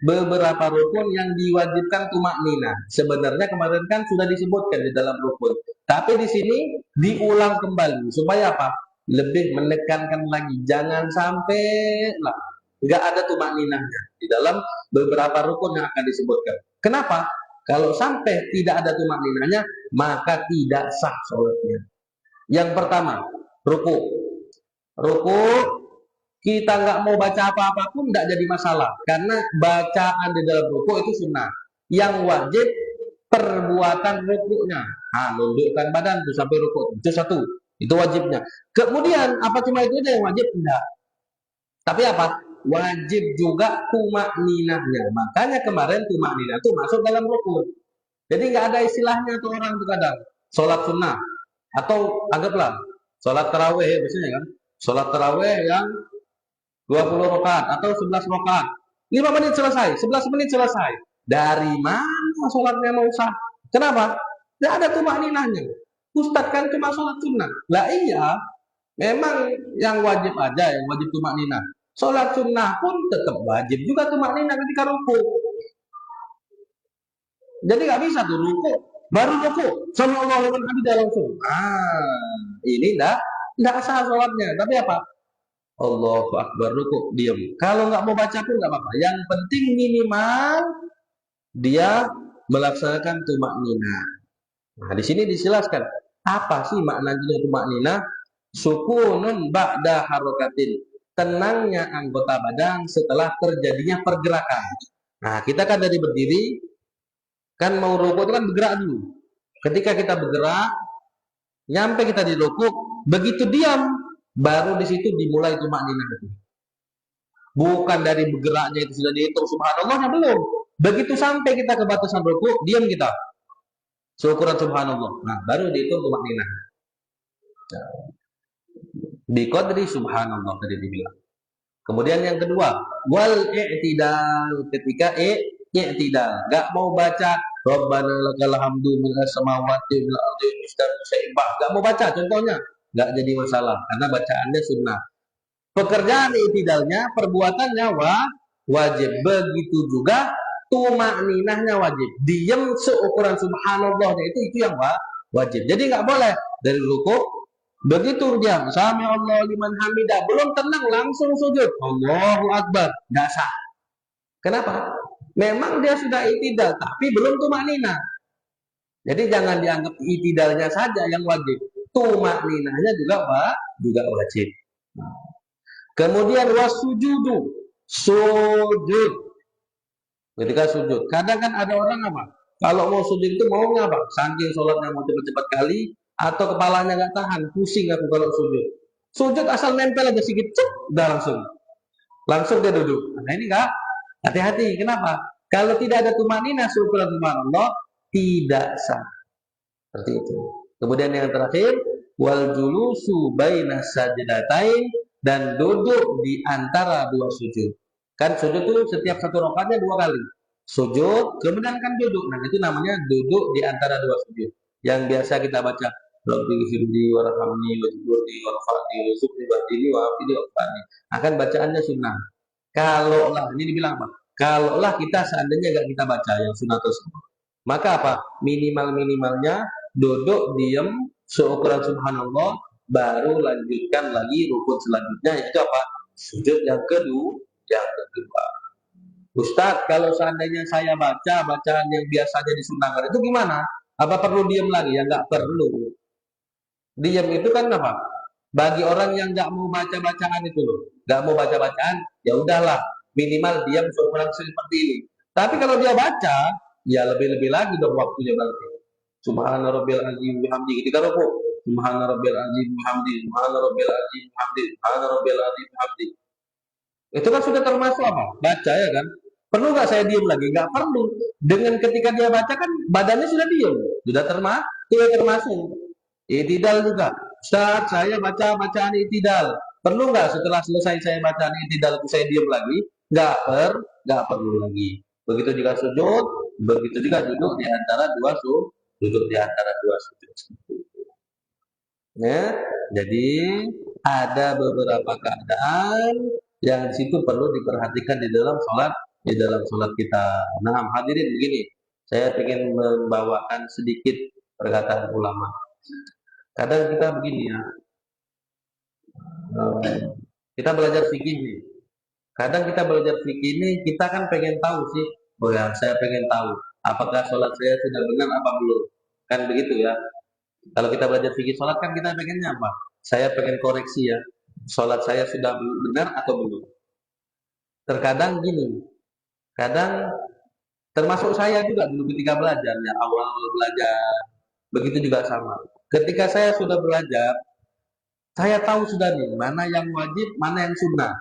beberapa rukun yang diwajibkan tumaknina. Sebenarnya kemarin kan sudah disebutkan di dalam rukun, tapi di sini diulang kembali supaya apa? Lebih menekankan lagi, jangan sampai lah nggak ada tumakninahnya di dalam beberapa rukun yang akan disebutkan. Kenapa? Kalau sampai tidak ada tumakninahnya, maka tidak sah sholatnya. Yang pertama, ruku. Ruku kita nggak mau baca apa-apa pun nggak jadi masalah, karena bacaan di dalam ruku itu sunnah. Yang wajib perbuatan rukunya, nundukkan badan tuh sampai ruku, itu satu, itu wajibnya. Kemudian apa cuma itu aja yang wajib? Enggak. Tapi apa? Wajib juga tumakninahnya. Makanya kemarin tumakninah itu masuk dalam rukun. Jadi nggak ada istilahnya tuh orang tuh kadang sholat sunnah atau anggaplah sholat taraweh biasanya kan, sholat taraweh yang 20 rakaat atau 11 rakaat. 5 menit selesai, 11 menit selesai. Dari mana sholatnya mau sah? Kenapa? Tidak ada tumakninahnya. Ustadz kan cuma sholat sunnah. Lah iya, memang yang wajib aja, yang wajib tumakninah. Sholat sunnah pun tetap wajib juga tumakninah ketika ruku. Jadi nggak bisa tuh ruku, baru ruku, sallallahu alaihi wasallam langsung. Ini enggak sah sholatnya. Tapi apa? Allahu Akbar, ruku, diam. Kalau nggak mau baca pun nggak apa-apa. Yang penting minimal dia melaksanakan tumakninah. Nah, di sini dijelaskan apa sih maknanya tumakninah? Sukunun ba'da harokatin, tenangnya anggota badan setelah terjadinya pergerakan. Nah, kita kan dari berdiri, kan mau ruku itu kan bergerak dulu. Ketika kita bergerak, nyampe kita di ruku, begitu diam, baru di situ dimulai tumakninah itu. Bukan dari bergeraknya itu sudah dihitung subhanallahnya, belum. Begitu sampai kita ke batasan ruku, diam kita. Syukuran subhanallah. Nah, baru dihitung tumakninah. Biqadri subhanallah tadi dibilang. Kemudian yang kedua, wal i'tidal, ketika i'tidal, enggak mau baca Rabbana lakal hamdu minas samawati wal ardi mustaqim, enggak mau baca contohnya. Nggak jadi masalah karena bacaannya sunnah. Pekerjaan i'tidalnya, perbuatannya wajib. Begitu juga tumakninahnya wajib. Diam seukuran subhanallahnya itu yang wajib. Jadi nggak boleh dari ruku begitu dia sami Allah liman hamidah, belum tenang langsung sujud Allahu Akbar, nggak sah. Kenapa? Memang dia sudah i'tidal tapi belum tumakninah. Jadi jangan dianggap i'tidalnya saja yang wajib, tumakninahnya juga wajib. Kemudian wasujudu, sujud. Ketika sujud, kadang kan ada orang apa? Kalau mau sujud itu mau ngapa? Saking sholatnya mau cepat-cepat kali, atau kepalanya nggak tahan, pusing aku kalau sujud. Sujud asal nempel aja sedikit, udah langsung dia duduk. Nah ini enggak, hati-hati. Kenapa? Kalau tidak ada tumakninah seukuran subhanallah, tidak sah. Seperti itu. Kemudian yang terakhir, wal julusu baina sajdatain, dan duduk di antara dua sujud. Kan sujud itu setiap satu rakaatnya 2 kali. Sujud, kemudian kan duduk. Nah, itu namanya duduk di antara dua sujud. Yang biasa kita baca, Rabbi ghfirli warhamni wajburni warfa'ni warzuqni wahdini wa'afini wa'afani. Akan bacaannya sunnah. Kalaulah, ini dibilang apa? Kalaulah kita seandainya nggak kita baca yang sunnah tersebut, maka apa? Minimal-minimalnya duduk diam seukuran subhanallah, baru lanjutkan lagi rukun selanjutnya, yaitu apa? Sujud yang kedua. Ustadz, kalau seandainya saya baca bacaan yang biasanya disunnahkan itu gimana? Apa perlu diam lagi? Ya nggak perlu. Diam itu kan apa? Bagi orang yang nggak mau baca bacaan itu loh, nggak mau baca bacaan, ya udahlah, minimal diam seukuran seperti ini. Tapi kalau dia baca, ya lebih-lebih lagi dong waktunya berarti. Subhana rabbil azim bihamdi, ketika rukuk Subhana rabbil azim bihamdi, subhana rabbil azim bihamdi, subhana rabbil azim bihamdi. Itu kan sudah termasuk apa? Baca ya kan? Perlu nggak saya diam lagi? Nggak perlu. Dengan ketika dia baca kan badannya sudah diam, sudah termasuk, sudah termasuk. Itidal juga. Saat saya baca bacaan itidal, perlu nggak setelah selesai saya bacaan itidal itu saya diam lagi? Nggak perlu lagi. Begitu juga sujud, begitu juga duduk di antara dua duduk di antara dua sujud. Ya, jadi ada beberapa keadaan yang di situ perlu diperhatikan di dalam sholat kita. Nah, hadirin begini, saya ingin membawakan sedikit perkataan ulama. Kadang kita begini ya, kita belajar fikih nih. Kadang kita belajar fikih ini kita kan pengen tahu sih, oh ya saya pengen tahu apakah sholat saya sudah benar apa belum, kan begitu ya. Kalau kita belajar fikih sholat kan kita pengennya apa? Saya pengen koreksi ya, sholat saya sudah benar atau belum. Terkadang gini, kadang termasuk saya juga dulu ketika belajar ya awal belajar, begitu juga sama. Ketika saya sudah belajar, saya tahu sudah nih mana yang wajib, mana yang sunnah.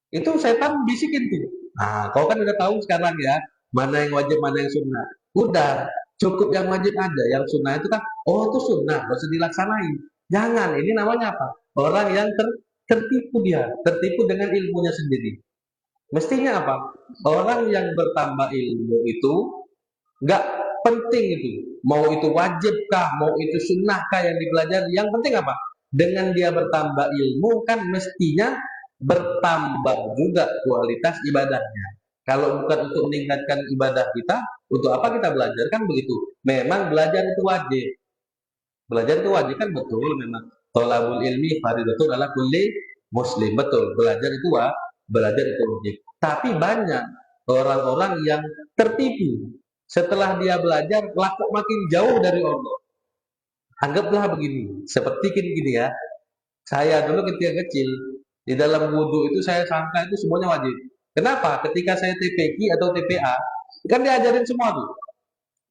Itu setan bisikin tuh. Nah, kau kan udah tahu sekarang ya, mana yang wajib, mana yang sunnah. Udah, cukup yang wajib aja. Yang sunnah itu kan, oh itu sunnah, harus dilaksanain. Jangan, ini namanya apa? Orang yang tertipu dia, tertipu dengan ilmunya sendiri. Mestinya apa? Orang yang bertambah ilmu itu nggak penting itu. Mau itu wajibkah, mau itu sunnahkah yang dipelajari. Yang penting apa? Dengan dia bertambah ilmu kan mestinya bertambah juga kualitas ibadahnya. Kalau bukan untuk meningkatkan ibadah kita, untuk apa kita belajar kan begitu. Memang belajar itu wajib. Belajar itu wajib kan betul memang. Thalabul ilmi fardhatun ala kulli muslim. Betul, belajar itu wajib. Tapi banyak orang-orang yang tertipu. Setelah dia belajar, laku makin jauh dari Allah. Anggaplah begini, seperti gini ya. Saya dulu ketika kecil, di dalam wudhu itu saya sangka itu semuanya wajib. Kenapa? Ketika saya TPQ atau TPA, kan diajarin semua tuh.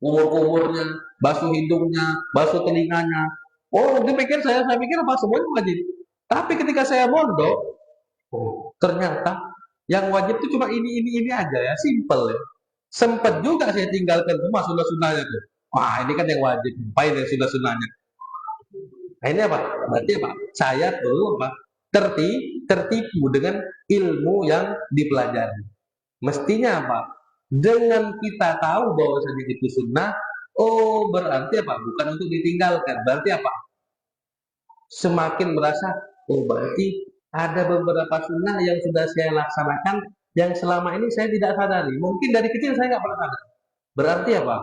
Umur-umurnya, basuh hidungnya, basuh telinganya. Oh, saya pikir apa semuanya wajib. Tapi ketika saya mondok, oh, ternyata yang wajib itu cuma ini aja ya, simple ya. Sempat juga saya tinggalkan semua sunnah-sunnahnya tuh. Wah, ini kan yang wajib, ngapain yang sunnah-sunnahnya? Nah, ini apa? Berarti apa? Saya tuh apa? Tertipu dengan ilmu yang dipelajari. Mestinya apa? Dengan kita tahu bahwa itu sunnah, oh berarti apa? Bukan untuk ditinggalkan. Berarti apa? Semakin merasa, oh berarti ada beberapa sunnah yang sudah saya laksanakan yang selama ini saya tidak sadari. Mungkin dari kecil saya nggak pernah sadar. Berarti apa?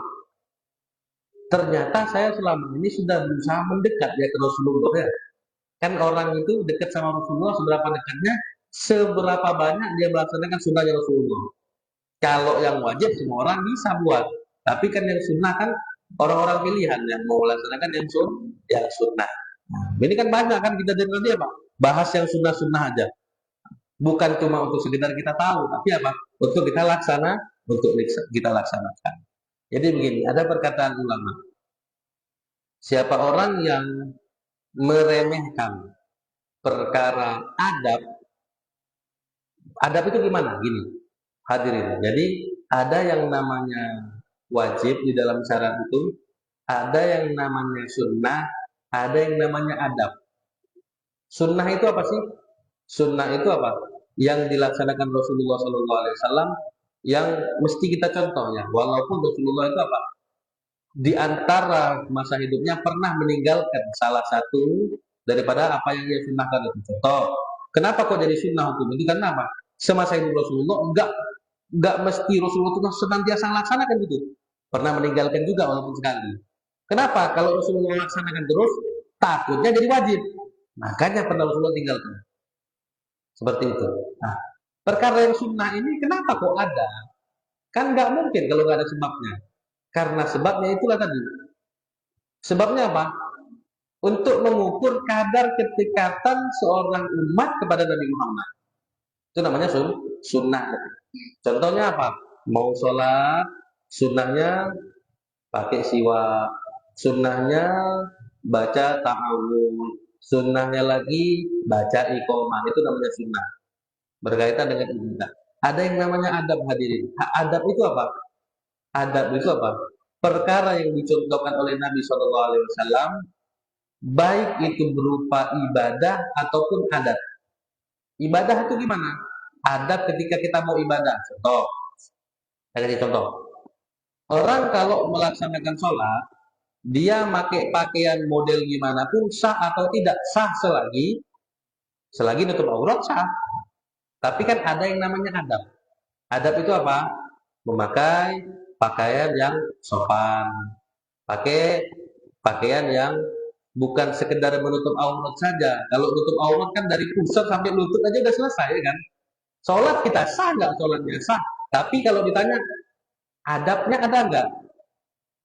Ternyata saya selama ini sudah berusaha mendekat ya ke Rasulullah ya. Kan orang itu dekat sama Rasulullah seberapa dekatnya, seberapa banyak dia melaksanakan sunnahnya Rasulullah. Kalau yang wajib semua orang bisa buat, tapi kan yang sunnah kan orang-orang pilihan yang mau melaksanakan yang sunnah. Nah, ini kan banyak kan kita dengar dia Pak, bahas yang sunnah-sunnah aja. Bukan cuma untuk sekedar kita tahu, tapi apa? Untuk kita laksanakan. Jadi begini, ada perkataan ulama. Siapa orang yang meremehkan perkara adab, adab itu gimana? Gini, hadirin. Jadi ada yang namanya wajib di dalam syarat itu, ada yang namanya sunnah, ada yang namanya adab. Sunnah itu apa sih? Sunnah itu apa? Yang dilaksanakan Rasulullah SAW yang mesti kita contoh ya. Walaupun Rasulullah itu apa? Di antara masa hidupnya pernah meninggalkan salah satu daripada apa yang dia sunnahkan itu. Contoh, kenapa kok jadi sunnah hukum itu? Karena apa? Semasa hidup Rasulullah enggak mesti Rasulullah itu senantiasa laksanakan gitu. Pernah meninggalkan juga walaupun sekali. Kenapa? Kalau Rasulullah laksanakan terus, takutnya jadi wajib. Makanya pernah Rasulullah tinggalkan. Seperti itu. Nah, perkara yang sunnah ini kenapa kok ada? Kan nggak mungkin kalau nggak ada sebabnya. Karena sebabnya itulah tadi. Sebabnya apa? Untuk mengukur kadar ketekatan seorang umat kepada Nabi Muhammad. Itu namanya sunnah. Contohnya apa? Mau sholat, sunnahnya pakai siwak, sunnahnya baca ta'awud, sunnahnya lagi baca iqomah. Itu namanya sunnah. berkaitan dengan ibadah. Ada yang namanya adab hadirin. Adab itu apa? Adab itu apa? Perkara yang dicontohkan oleh Nabi SAW, baik itu berupa ibadah ataupun adat. Ibadah itu gimana? Adab ketika kita mau ibadah. Contoh, saya kasih contoh. Orang kalau melaksanakan sholat, dia pakai pakaian model gimana pun sah atau tidak sah selagi nutup aurat sah. Tapi kan ada yang namanya adab. Adab itu apa? Memakai pakaian yang sopan, pakai pakaian yang bukan sekedar menutup aurat saja. Kalau nutup aurat kan dari pusat sampai lutut aja udah selesai kan. Sholat kita sah nggak? Sholatnya sah. Tapi kalau ditanya adabnya ada nggak?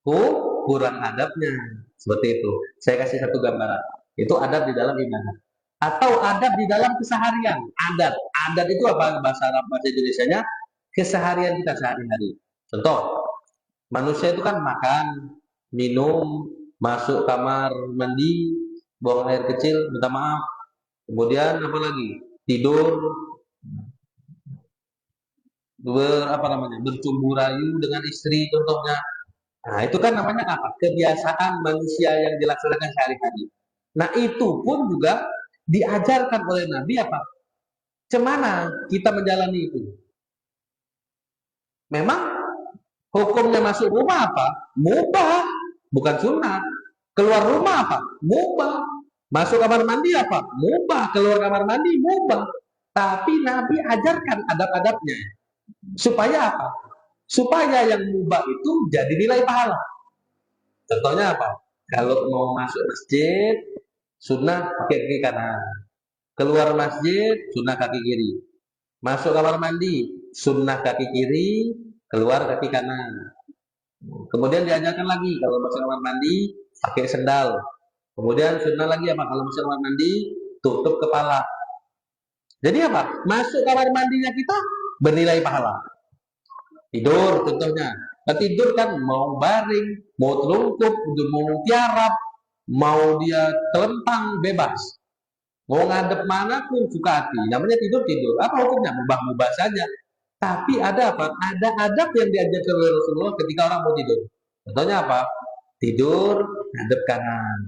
Kurang adabnya. Seperti itu. Saya kasih satu gambaran. Itu adab di dalam ibadah. Atau adab di dalam keseharian. Adat. Adat itu apa bahasa Arab, bahasa Indonesianya? Keseharian kita sehari-hari. Contoh, manusia itu kan makan, minum, masuk kamar mandi, buang air kecil, minta maaf. Kemudian apa lagi? Tidur, bercumbu rayu dengan istri contohnya. Nah, itu kan namanya apa? Kebiasaan manusia yang dilaksanakan sehari-hari. Nah, itu pun juga diajarkan oleh Nabi apa? Cemana kita menjalani itu? Memang hukumnya masuk rumah apa? Mubah, bukan sunnah. Keluar rumah apa? Mubah. Masuk kamar mandi apa? Mubah. Keluar kamar mandi mubah. Tapi Nabi ajarkan adab-adabnya. Supaya apa? Supaya yang mubah itu jadi nilai pahala. Contohnya apa? Kalau mau masuk masjid, sunnah pakai kaki kanan. Keluar masjid, sunnah kaki kiri. Masuk kamar mandi, sunnah kaki kiri, keluar kaki kanan. Kemudian diajarkan lagi, kalau masuk kamar mandi, pakai sendal. Kemudian sunnah lagi apa? Kalau masuk kamar mandi, tutup kepala. Jadi apa? Masuk kamar mandinya kita bernilai pahala. Tidur contohnya. Nah, tidur kan mau baring, mau telungkup, mau tiarap, mau dia telentang, bebas. Mau ngadep mana pun suka hati. Namanya tidur. Apa hukumnya? Mubah-mubah saja. Tapi ada apa? Ada adab yang diajarkan oleh Rasulullah ketika orang mau tidur. Contohnya apa? Tidur, ngadep kanan.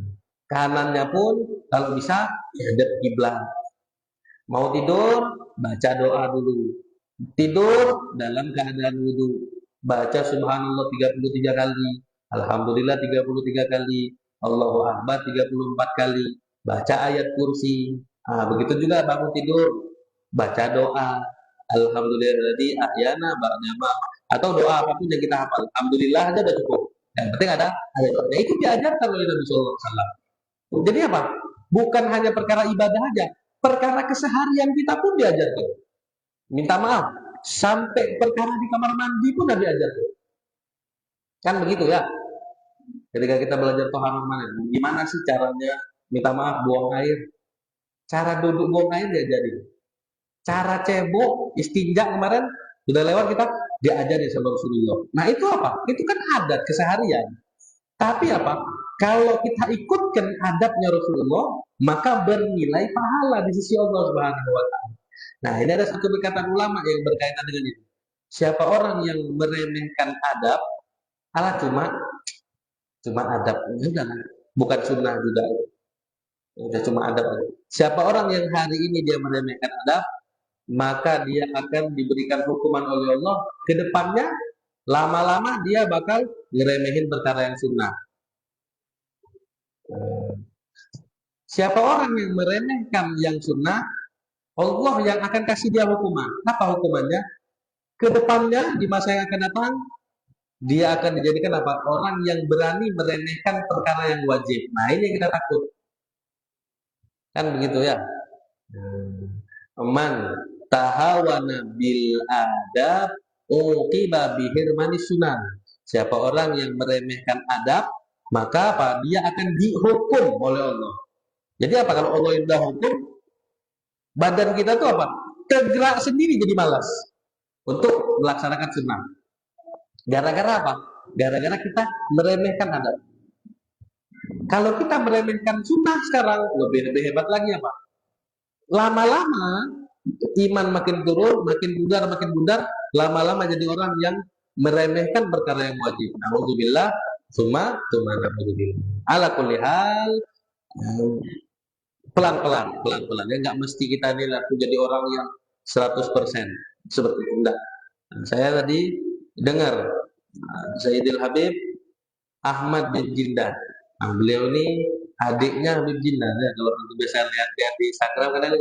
Kanannya pun kalau bisa ngadep kiblat. Mau tidur, baca doa dulu. Tidur dalam keadaan wudhu. Baca subhanallah 33 kali. Alhamdulillah 33 kali. Allahu Akbar 34 kali. Baca ayat kursi. Nah, begitu juga bangun tidur. Baca doa. Alhamdulillah ahyana ba'dama. Atau doa apapun yang kita hafal. Alhamdulillah aja udah cukup. Yang penting ada doa. Itu diajarkan oleh Nabi Sallallahu Alaihi Wasallam. Jadi apa? Bukan hanya perkara ibadah aja. Perkara keseharian kita pun diajarkan. Minta maaf. Sampai perkara di kamar mandi pun Nabi ajarkan. Kan begitu ya. Ketika kita belajar toharoh mana, gimana sih caranya minta maaf buang air? Cara duduk buang air diajarin. Cara cebok, istinja kemarin sudah lewat kita diajari sama Rasulullah. Nah itu apa? Itu kan adat keseharian. Tapi apa? Kalau kita ikutkan adabnya Rasulullah, maka bernilai pahala di sisi Allah Subhanahu wa Ta'ala. Nah, ini ada satu perkataan ulama yang berkaitan dengan itu. Siapa orang yang meremehkan adab, ala cuma adab, enggak, bukan sunnah juga. Udah cuma adab aja. Siapa orang yang hari ini dia meremehkan adab, maka dia akan diberikan hukuman oleh Allah ke depannya, lama-lama dia bakal ngeremehin perkara yang sunnah. Siapa orang yang meremehkan yang sunnah, Allah yang akan kasih dia hukuman. Apa hukumannya? Kedepannya di masa yang akan datang, dia akan dijadikan apa? Orang yang berani meremehkan perkara yang wajib. Nah ini yang kita takut. Kan begitu ya. Man tahawana bil adab uqiba bihirmani sunan. Siapa orang yang meremehkan adab, maka apa? Dia akan dihukum oleh Allah. Jadi apa kalau Allah yang sudah hukum? Badan kita tuh apa? Tergerak sendiri jadi malas untuk melaksanakan sunnah. Gara-gara apa? Gara-gara kita meremehkan adab. Kalau kita meremehkan sunnah sekarang, lebih hebat lagi apa? Lama-lama iman makin turun, makin bundar, lama-lama jadi orang yang meremehkan perkara yang wajib. Nauzubillah, summa nauzubillah. Ala kulli hal, pelan-pelan ya, nggak mesti kita ini laku jadi orang yang 100% seperti itu, enggak. Saya tadi dengar Sayyidil Habib Ahmad bin Jindan. Nah, beliau ini adiknya Habib Jindan ya, kalau nanti biasa lihat di Instagram kan ada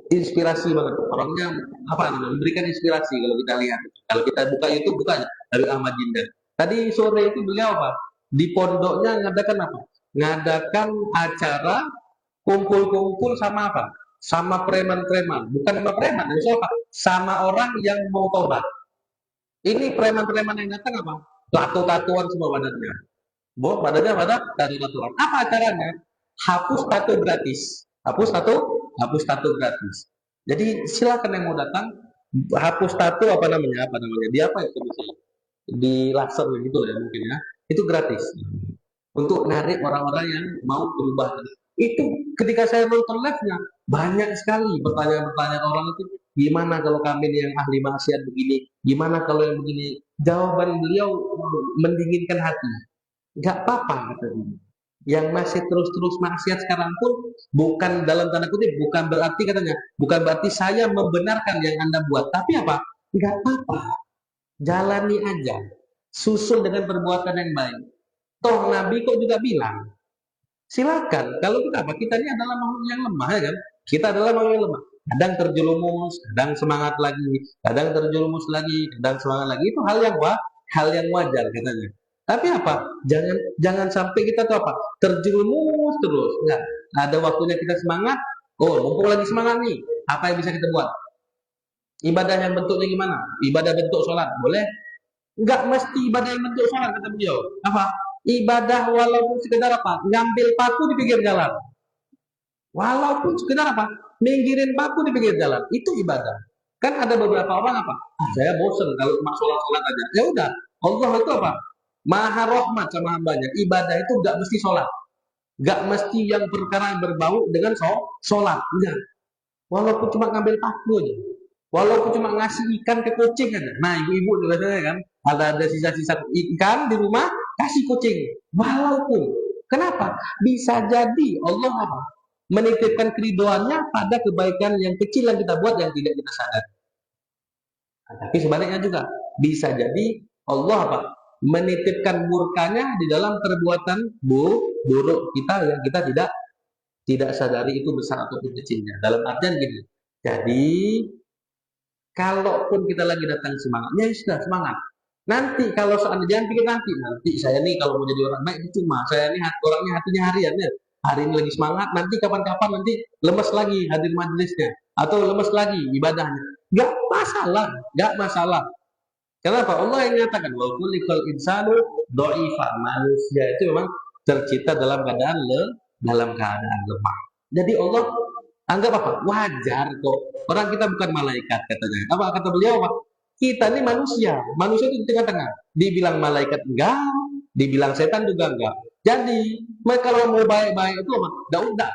inspirasi banget orangnya, apa namanya, memberikan inspirasi kalau kita lihat, kalau kita buka YouTube buka dari Ahmad Jindan. Tadi sore itu beliau apa di pondoknya ngadakan apa, ngadakan acara kumpul-kumpul sama apa, sama preman-preman, bukan sama preman, siapa, sama orang yang mau tobat. Ini preman-preman yang datang apa, tato-tatuan semua badannya, badannya pada tato-tatuan. Apa acaranya? Hapus tato gratis, hapus tato gratis. Jadi silakan yang mau datang, hapus tato apa namanya dia apa itu bisa di laser gitu ya mungkin ya, itu gratis untuk narik orang-orang yang mau berubah. Itu ketika saya nonton live-nya banyak sekali pertanyaan-pertanyaan orang itu, gimana kalau kami yang ahli maksiat begini, gimana kalau yang begini. Jawaban beliau mendinginkan hati. Nggak apa-apa kata dia. Yang masih terus-terus maksiat sekarang pun bukan dalam tanda kutip, bukan berarti katanya, bukan berarti saya membenarkan yang Anda buat, tapi apa? Nggak apa-apa, jalani aja, susul dengan perbuatan yang baik. Toh Nabi kok juga bilang, silakan. Kalau kita apa? Kita ini adalah makhluk yang lemah ya kan? Kita adalah makhluk yang lemah. Kadang terjerumus, kadang semangat lagi, kadang terjerumus lagi, kadang semangat lagi. Itu hal yang wajar katanya. Tapi apa? Jangan sampai kita tuh apa? Terjerumus terus. Enggak. Ada waktunya kita semangat. Oh, mumpung lagi semangat nih. Apa yang bisa kita buat? Ibadah yang bentuknya gimana? Ibadah bentuk sholat, boleh? Enggak mesti ibadah yang bentuk sholat kata beliau. Apa? Ibadah walaupun sekedar apa? Ngambil paku di pinggir jalan. Walaupun sekedar apa? Minggirin paku di pinggir jalan. Itu ibadah. Kan ada beberapa orang apa? Saya bosen kalau cuma sholat aja. Ya udah. Allah itu apa? Maha rahmat sama hambanya. Ibadah itu nggak mesti sholat. Nggak mesti yang perkara yang berbau dengan sholat. Enggak. Walaupun cuma ngambil paku aja. Walaupun cuma ngasih ikan ke kucing aja. Nah, ibu-ibu biasanya kan ada sisa-sisa ikan di rumah, kasih kucing. Walaupun, kenapa? Bisa jadi Allah apa? Menitipkan keridoannya pada kebaikan yang kecil yang kita buat yang tidak kita sadar. Nah, tapi sebaliknya juga bisa jadi Allah apa? Menitipkan murkanya di dalam perbuatan buruk kita yang kita tidak sadari itu besar ataupun kecilnya. Dalam artian gini. Jadi kalaupun kita lagi datang semangatnya, ya sudah semangat. Nanti kalau seandainya jangan pikir nanti saya nih kalau mau jadi orang baik itu cuma saya ini orangnya hatinya harian ya. Hari ini lagi semangat, nanti kapan-kapan nanti lemes lagi hadir majelisnya atau lemes lagi ibadahnya. Gak masalah. Kenapa? Allah yang menyatakan wa kulikal insanu dha'ifa. Manusia itu memang tercipta dalam keadaan lemah. Jadi Allah anggap apa? Wajar kok. Orang kita bukan malaikat katanya. Apa kata beliau apa? Kita ini manusia. Manusia itu di tengah-tengah. Dibilang malaikat enggak, dibilang setan juga enggak. Jadi, kalau mau baik-baik itu apa?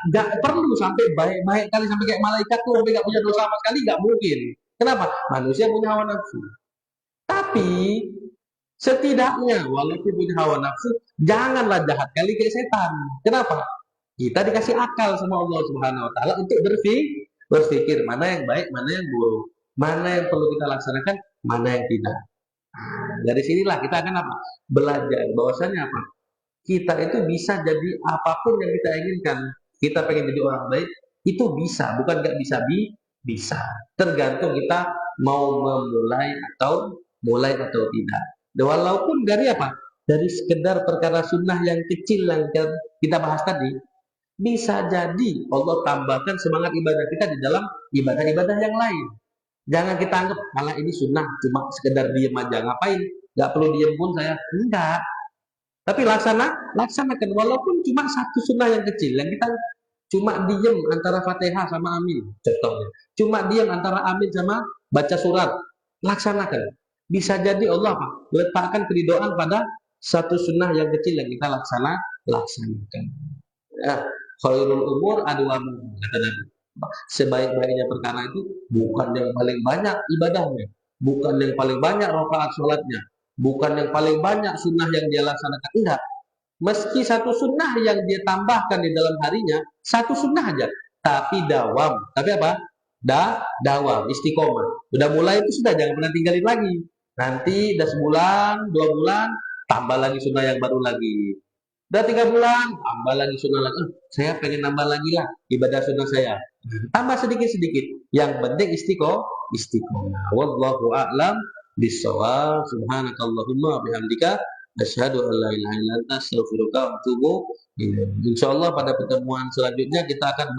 Enggak perlu sampai baik-baik kali sampai kayak malaikat tuh sampai enggak punya dosa sama sekali, enggak mungkin. Kenapa? Manusia punya hawa nafsu. Tapi setidaknya walaupun punya hawa nafsu, janganlah jahat kali kayak setan. Kenapa? Kita dikasih akal sama Allah Subhanahu wa taala untuk berpikir mana yang baik, mana yang buruk, mana yang perlu kita laksanakan, mana yang tidak. Dari sinilah kita akan apa? Belajar bahwasanya apa? Kita itu bisa jadi apapun yang kita inginkan. Kita pengen jadi orang baik, itu bisa, bukan nggak bisa. Tergantung kita mau mulai atau tidak. Walaupun dari apa? Dari sekedar perkara sunnah yang kecil yang kita bahas tadi, bisa jadi Allah tambahkan semangat ibadah kita di dalam ibadah-ibadah yang lain. Jangan kita anggap malah ini sunnah cuma sekedar diem aja, ngapain? Gak perlu diem pun saya enggak. Tapi laksanakan walaupun cuma satu sunnah yang kecil yang kita cuma diem antara Fatihah sama Amin contohnya. Cuma diem antara Amin sama baca surat. Laksanakan. Bisa jadi Allah apa? Letakkan keridoan pada satu sunnah yang kecil yang kita laksanakan. Ya. Khairul umur adwamu, kata Nabi. Sebaik-baiknya perkara itu bukan yang paling banyak ibadahnya, bukan yang paling banyak rakaat sholatnya, bukan yang paling banyak sunnah yang dia laksanakan. Enggak. Meski satu sunnah yang dia tambahkan di dalam harinya, satu sunnah aja. Tapi dawam. Tapi apa? Dawam, istiqomah. Udah mulai itu sudah, jangan pernah tinggalin lagi. Nanti udah sebulan, 2 bulan, tambah lagi sunnah yang baru lagi. Udah 3 bulan, tambah lagi sunnah lagi. Saya pengen nambah lagi lah ibadah sunnah saya. Tambah sedikit-sedikit. Yang penting istiqomah. Wallahu a'lam bishawab. Subhanakallahumma bihamdika asyhadu an la ilaha illa anta astaghfiruka wa atubu ilaik. Insyaallah pada pertemuan selanjutnya kita akan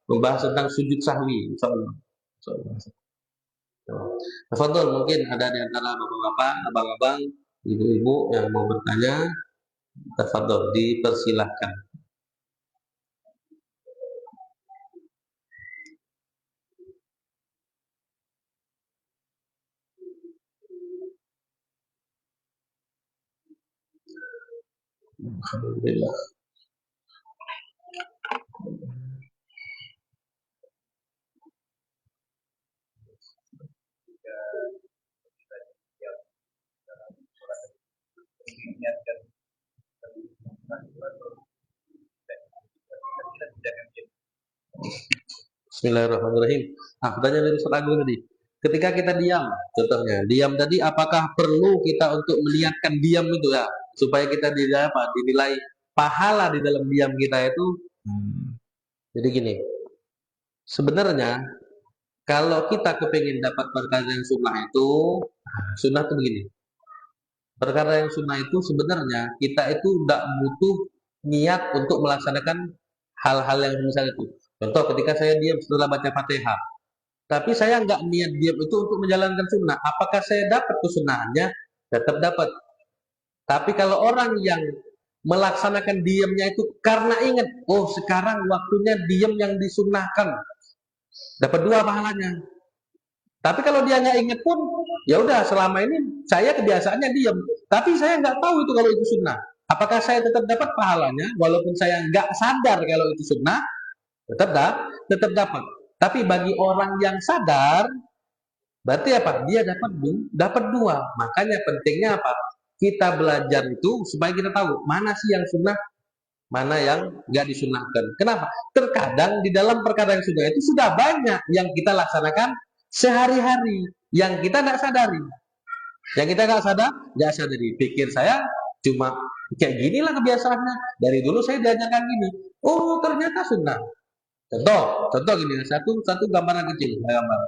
membahas tentang sujud sahwi. Insyaallah. Tafadhol, mungkin ada di antara bapak-bapak, abang-abang, ibu-ibu yang mau bertanya. Tafadhol, dipersilahkan. Alhamdulillah. Bismillahirrahmanirrahim. Pertanyaan dari Ustaz Agung tadi. Ketika kita diam, contohnya, diam tadi apakah perlu kita untuk melihatkan diam itu ya, supaya kita dinilai pahala di dalam diam kita itu? Jadi gini, sebenarnya kalau kita kepingin dapat perkara yang sunnah itu begini. Perkara yang sunnah itu sebenarnya kita itu tidak butuh niat untuk melaksanakan hal-hal yang misalnya itu. Contoh ketika saya diam setelah baca Fatihah, tapi saya nggak niat diam itu untuk menjalankan sunnah. Apakah saya dapat kesunahannya? Tetap dapat. Tapi kalau orang yang melaksanakan diamnya itu karena ingat, oh sekarang waktunya diam yang disunnahkan, dapat 2 pahalanya. Tapi kalau dia nggak ingat pun, ya udah selama ini saya kebiasaannya diam. Tapi saya nggak tahu itu kalau itu sunnah. Apakah saya tetap dapat pahalanya? Walaupun saya nggak sadar kalau itu sunnah, tetap dapat. Tapi bagi orang yang sadar, berarti apa? Dia dapat 2. Makanya pentingnya apa? Kita belajar itu supaya kita tahu mana sih yang sunnah, mana yang nggak disunnahkan. Kenapa? Terkadang di dalam perkara yang sunnah itu sudah banyak yang kita laksanakan sehari-hari yang kita nggak sadari, yang kita nggak sadari. Pikir saya cuma kayak ginilah kebiasaannya. Dari dulu saya diajarkan gini. Oh ternyata sunnah. Contoh gini, satu gambaran kecil, gambar.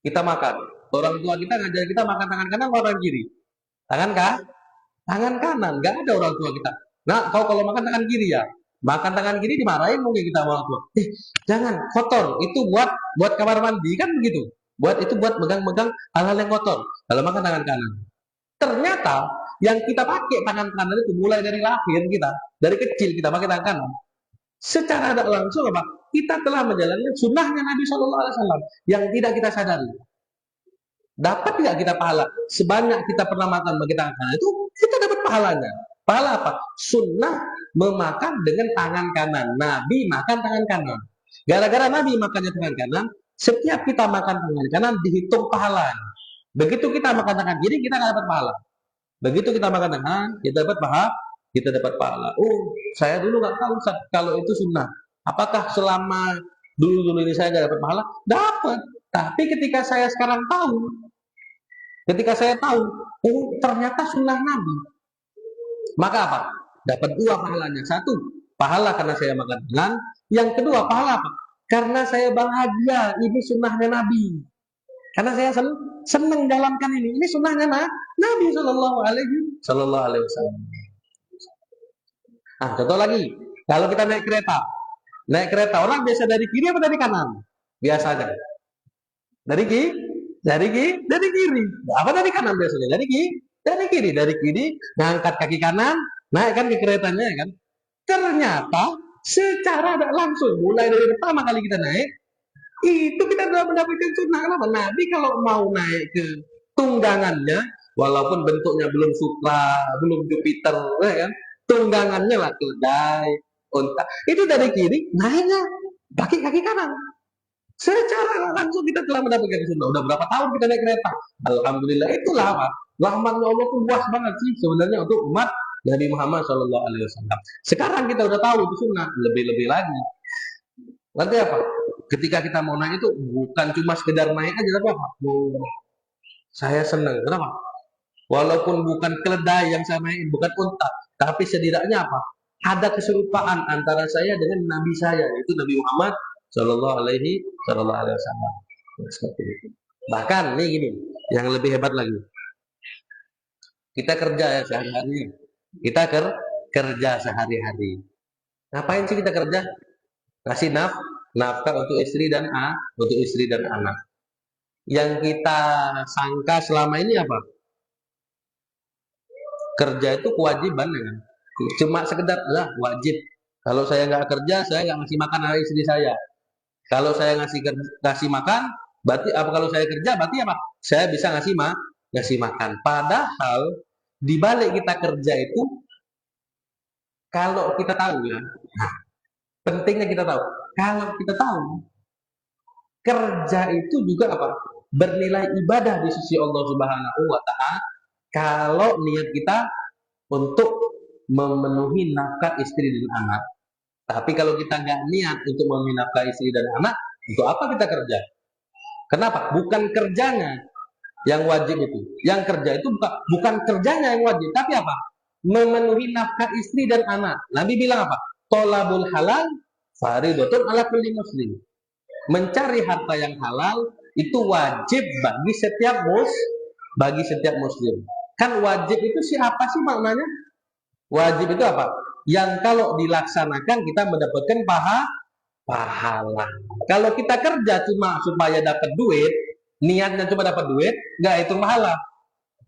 Kita makan, orang tua kita ngajar kita makan tangan kanan atau tangan kiri? Tangan kanan. Nggak ada orang tua kita. Nah, kau kalau makan tangan kiri ya, makan tangan kiri dimarahin mungkin kita orang tua. Jangan kotor, itu buat kamar mandi kan begitu. Buat megang-megang hal-hal yang kotor. Kalau makan tangan kanan. Ternyata yang kita pakai tangan kanan itu mulai dari lahir kita, dari kecil kita pakai tangan kanan. Secara tidak langsung apa? Kita telah menjalankan sunnahnya Nabi Shallallahu Alaihi Wasallam yang tidak kita sadari. Dapat tidak kita pahala? Sebanyak kita pernah makan pakai tangan kanan itu, kita dapat pahalanya. Pahala apa? Sunnah memakan dengan tangan kanan. Nabi makan tangan kanan. Gara-gara Nabi makannya tangan kanan, setiap kita makan tangan kanan dihitung pahalanya. Begitu kita makan tangan kiri, kita nggak dapat pahala. Begitu kita makan tangan, kita dapat pahala. Oh, saya dulu nggak tahu kalau itu sunnah. Apakah selama dulu ini saya nggak dapat pahala? Dapat. Tapi ketika saya tahu, oh ternyata sunnah Nabi. Maka apa? Dapat 2 pahalanya. 1, pahala karena saya makan tangan. Yang kedua, pahala apa? Karena saya bahagia. Ini sunnahnya Nabi. Karena saya senang jalankan ini. Ini sunnahnya Nabi Shallallahu Alaihi Wasallam. Nah, contoh lagi. Kalau kita naik kereta orang biasa dari kiri apa dari kanan? Biasanya dari kiri. Apa dari kanan biasanya? Dari kiri. Ngangkat kaki kanan, naikkan ke keretanya kan. Ternyata secara tidak langsung mulai dari pertama kali kita naik itu kita sudah mendapatkan sunnah. Kenapa? Nabi kalau mau naik ke tunggangannya, walaupun bentuknya belum Supra, belum Jupiter, ya kan? Tunggangannya lah keledai, unta. Itu dari kiri, naiknya kaki kanan. Secara langsung kita telah mendapatkan sunnah. Udah berapa tahun kita naik kereta? Alhamdulillah. Itulah apa? Rahmatnya Allah tuh luas banget sih sebenarnya untuk umat Nabi Muhammad SAW. Sekarang kita udah tahu itu sunnah, lebih-lebih lagi. Nanti apa? Ketika kita mau naik itu bukan cuma sekedar naik aja, tapi apa? Saya senang. Kenapa? Walaupun bukan keledai yang saya naikin, bukan unta, tapi setidaknya apa? Ada keserupaan antara saya dengan Nabi saya, yaitu Nabi Muhammad Sallallahu Alaihi Wasallam. Seperti itu. Bahkan nih gini, yang lebih hebat lagi. Kita kerja ya sehari-hari. Kita kerja sehari-hari. Ngapain sih kita kerja? Kasih nafkah untuk istri dan anak. Yang kita sangka selama ini apa? Kerja itu kewajiban ya kan? Cuma sekedar lah wajib. Kalau saya nggak kerja, saya nggak ngasih makan anak istri saya. Kalau saya ngasih makan, berarti apa? Kalau saya kerja, berarti apa? Saya bisa ngasih makan. Padahal di balik kita kerja itu, kalau kita tahu ya, pentingnya kita tahu. Kalau kita tahu kerja itu juga apa? Bernilai ibadah di sisi Allah Subhanahu wa Ta'ala. Kalau niat kita untuk memenuhi nafkah istri dan anak. Tapi kalau kita nggak niat untuk memenuhi nafkah istri dan anak, untuk apa kita kerja? Kenapa? Bukan kerjanya yang wajib itu. Yang kerja itu bukan kerjanya yang wajib, tapi apa? Memenuhi nafkah istri dan anak. Nabi bilang apa? Tolabul halal faridatun ala kulli muslim. Mencari harta yang halal itu wajib bagi setiap muslim. Kan wajib itu siapa sih maknanya? Wajib itu apa? Yang kalau dilaksanakan kita mendapatkan pahala. Kalau kita kerja cuma supaya dapat duit, niatnya cuma dapat duit, nggak hitung pahala.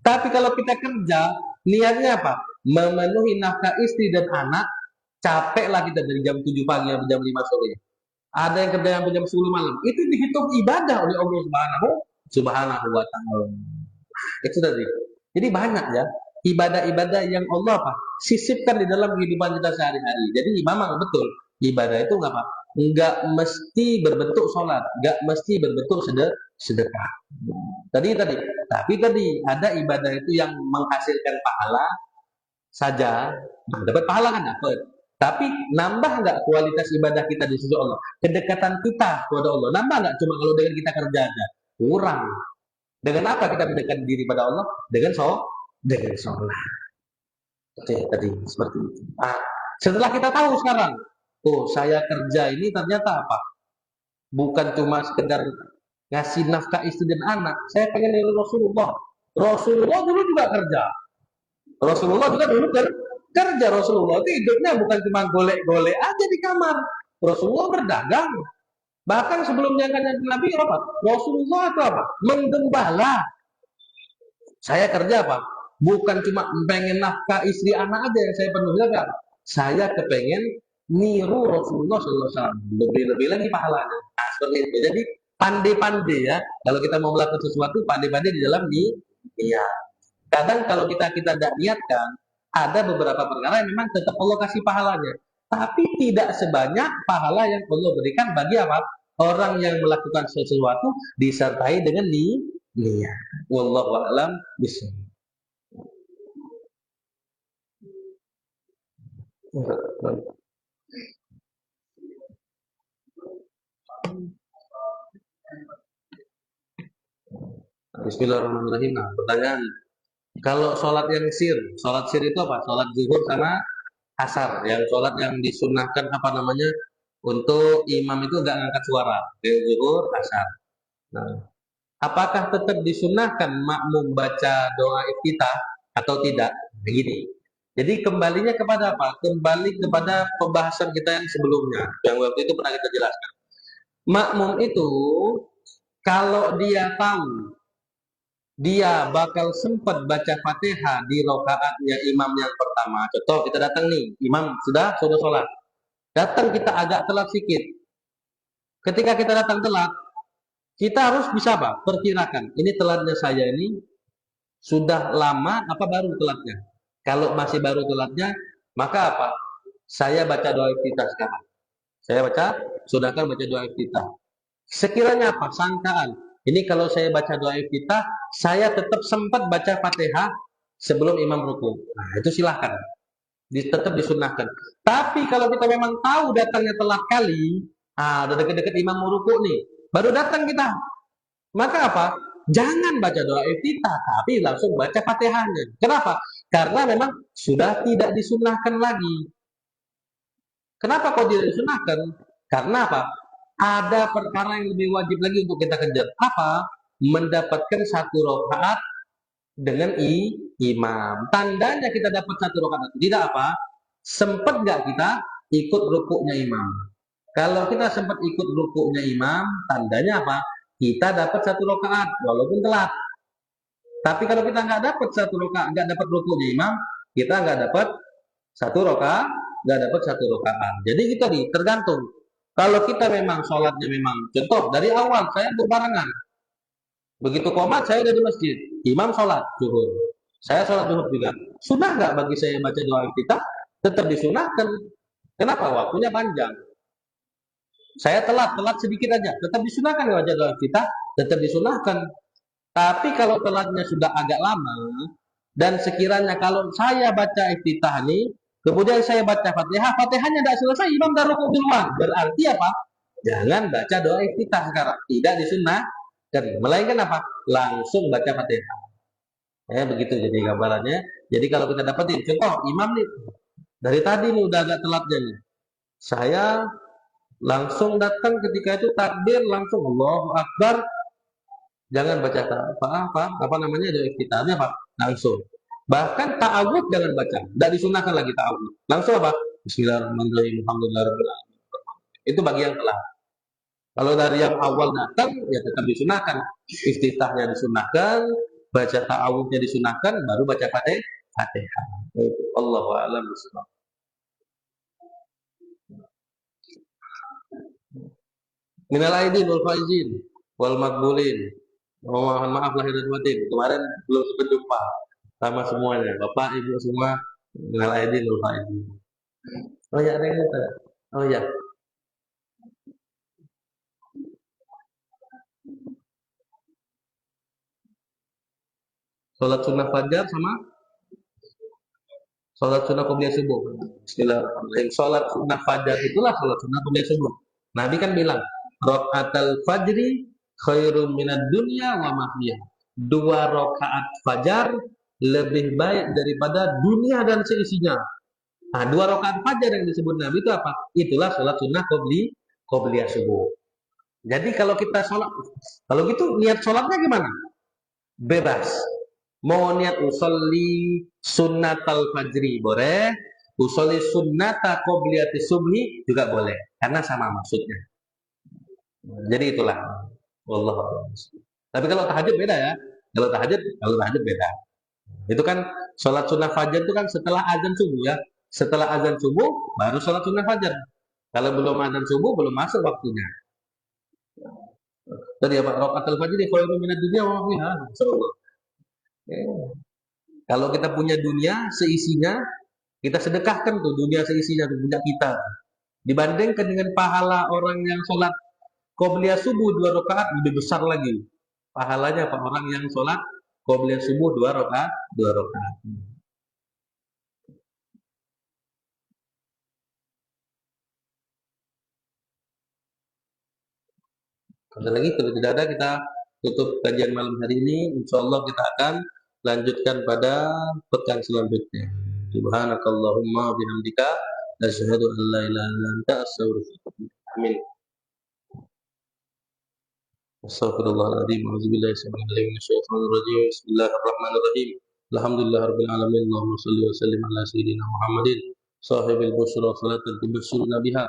Tapi kalau kita kerja, niatnya apa? Memenuhi nafkah istri dan anak, capeklah kita dari jam 7 pagi sampai jam 5 sore. Ada yang kerja sampai jam 10 malam. Itu dihitung ibadah oleh Allah Subhanahu wa Ta'ala. Itu tadi. Jadi banyak ya ibadah-ibadah yang Allah apa? Sisipkan di dalam kehidupan kita sehari-hari. Jadi memang betul ibadah itu nggak apa? Nggak mesti berbentuk sholat, nggak mesti berbentuk sedekah. Tapi tadi ada ibadah itu yang menghasilkan pahala saja, dapat pahala kan dapat. Tapi nambah nggak kualitas ibadah kita di sisi Allah? Kedekatan kita kepada Allah nambah nggak? Cuma kalau dengan kita kerja aja kurang. Dengan apa kita mendekatkan diri pada Allah? Dengan sholat. Oke, tadi seperti itu. Nah, setelah kita tahu sekarang, saya kerja ini ternyata apa? Bukan cuma sekedar ngasih nafkah istri dan anak. Saya pengen dari Rasulullah. Rasulullah dulu juga kerja. Rasulullah juga dulu kerja. Rasulullah itu hidupnya bukan cuma golek-golek aja di kamar. Rasulullah berdagang. Bahkan sebelum diangkatnya Nabi apa? Rasulullah itu apa? Menggembala. Saya kerja apa? Bukan cuma pengen nafkah istri anak aja yang saya penuhi, apa? Saya kepengen niru Rasulullah SAW. Lebih-lebih lagi pahalanya. Nah, seperti itu. Jadi pandai-pandai ya. Kalau kita mau melakukan sesuatu, pandai-pandai di dalam niat. Kadang kalau kita tidak niatkan, ada beberapa perkara yang memang tetap Allah kasih pahalanya. Tapi tidak sebanyak pahala yang Allah berikan bagi apa? Orang yang melakukan sesuatu disertai dengan niat. Wallahu a'lam bishawab. Bismillahirrahmanirrahim. Nah, pertanyaan, kalau sholat sir itu apa? Sholat zuhur sama asar. Yang sholat yang disunahkan apa namanya? Untuk imam itu nggak ngangkat suara. Dari zuhur, asar. Nah, apakah tetap disunahkan makmum baca doa iftitah atau tidak? Begini. Jadi kembalinya kepada apa? Kembali kepada pembahasan kita yang sebelumnya. Yang waktu itu pernah kita jelaskan. Makmum itu kalau dia tahu dia bakal sempat baca Fatihah di rakaatnya imam yang pertama. Contoh kita datang nih, imam sudah sholat. Datang kita agak telat sedikit. Ketika kita datang telat, kita harus bisa apa? Perkirakan. Ini telatnya saya ini sudah lama apa baru telatnya? Kalau masih baru telatnya, maka apa? Saya baca doa iftitah sekarang. Saya sunahkan baca doa iftitah. Sekiranya apa? Sangkaan. Ini kalau saya baca doa iftitah, saya tetap sempat baca Fatihah sebelum imam ruku. Nah, itu silahkan. Tetap disunahkan. Tapi kalau kita memang tahu datangnya telat kali, udah deket-deket imam ruku nih, baru datang kita. Maka apa? Jangan baca doa iftitah, tapi langsung baca Fatihahnya. Kenapa? Karena memang sudah tidak disunahkan lagi. Kenapa kok tidak disunahkan? Karena apa? Ada perkara yang lebih wajib lagi untuk kita kejar. Apa? Mendapatkan satu rakaat dengan imam. Tandanya kita dapat satu rakaat. Tidak apa? Sempat nggak kita ikut rukuknya imam? Kalau kita sempat ikut rukuknya imam, tandanya apa? Kita dapat satu rakaat walaupun telat. Tapi kalau kita nggak dapat satu rakaat, nggak dapat rukuknya imam, kita nggak dapat satu rakaat, nggak dapat satu rakaat. Jadi kita tergantung. Kalau kita memang sholatnya memang contoh dari awal saya berbarengan. Begitu komat saya udah di masjid, imam sholat zuhur, saya sholat zuhur juga. Sunnah nggak bagi saya baca doa kita? Tetap disunahkan. Kenapa? Waktunya panjang. Saya telat sedikit aja, tetap disunahkan baca doa kita, tetap disunahkan. Tapi kalau telatnya sudah agak lama dan sekiranya kalau saya baca iftitah nih, kemudian saya baca Fatihah, Fatihahnya tidak selesai, imam dah rukuk duluan. Berarti apa? Jangan baca doa iftitah sekarang, tidak disunahkan. Melainkan apa? Langsung baca Fatihah. Begitu jadi gambarannya. Jadi kalau kita dapetin contoh imam nih dari tadi nih udah agak telatnya nih. Saya langsung datang ketika itu takbir langsung Allahu Akbar. Jangan baca apa namanya doa iftitahnya apa? Langsung. Bahkan ta'awudz jangan baca. Tidak disunahkan lagi ta'awudz. Langsung apa? Bismillahirrahmanirrahim. Alhamdulillahirabbil. Itu bagi yang telat. Kalau dari yang awal datang ya tetap disunahkan. Iftitahnya disunahkan, baca ta'awudznya disunahkan, baru baca Fatihah. Allahu a'lam bishawab. Minal aidin wal faizin wal maqbulin. Mohon maaf lahir dan batin. Kemarin belum sempat jumpa sama semuanya, Bapak Ibu semua. Minal aidin wal faizin. Oh ya, ada yang tanya. Oh ya. Salat sunnah fajar sama salat sunnah qobliyah subuh. Bismillahirrahmanirrahim. Salat sunnah fajar itulah salat sunnah qobliyah subuh. Nabi kan bilang, "Rakaatul fajri khairun minad dunya wa ma fiha." 2 rakaat fajar lebih baik daripada dunia dan seisinya. Nah, 2 rakaat fajar yang disebut Nabi itu apa? Itulah salat sunnah qobliyah subuh. Jadi kalau kita sholat, kalau gitu niat sholatnya gimana? Bebas. Mau niat usolli sunnatal fajri boleh, usolli sunnata qobliyati subhi juga boleh, karena sama maksudnya. Jadi itulah. Wallahu a'lam. Tapi kalau tahajud beda ya. Kalau tahajud beda. Itu kan sholat sunnah fajar itu kan setelah azan subuh ya. Setelah azan subuh baru sholat sunnah fajar. Kalau belum azan subuh belum masuk waktunya. Tadi apa? Rakaatul fajri khairun minad dunya wa ma fiha. Kalau kita punya dunia seisinya, kita sedekahkan tuh dunia seisinya punya kita. Dibandingkan dengan pahala orang yang sholat qobliyah subuh 2 rakaat lebih besar lagi. Pahalanya apa? Orang yang sholat qobliyah subuh 2 rakaat. Ada lagi? Kalau tidak ada kita tutup kajian malam hari ini. Insya Allah kita akan lanjutkan pada pekan selanjutnya. Subhanakallahumma bihamdika asyhadu an la ilaha illa anta astaghfiruka wa atubu ilaik. Amin. Astaghfirullahaladzim. A'udzubillahi minasyaitonir rajim. Bismillahirrahmanirrahim. Alhamdulillahirabbil alamin. Allahumma shalli wa sallim ala sayyidina Muhammadin sahibil busyra salatan tubasyshiruna biha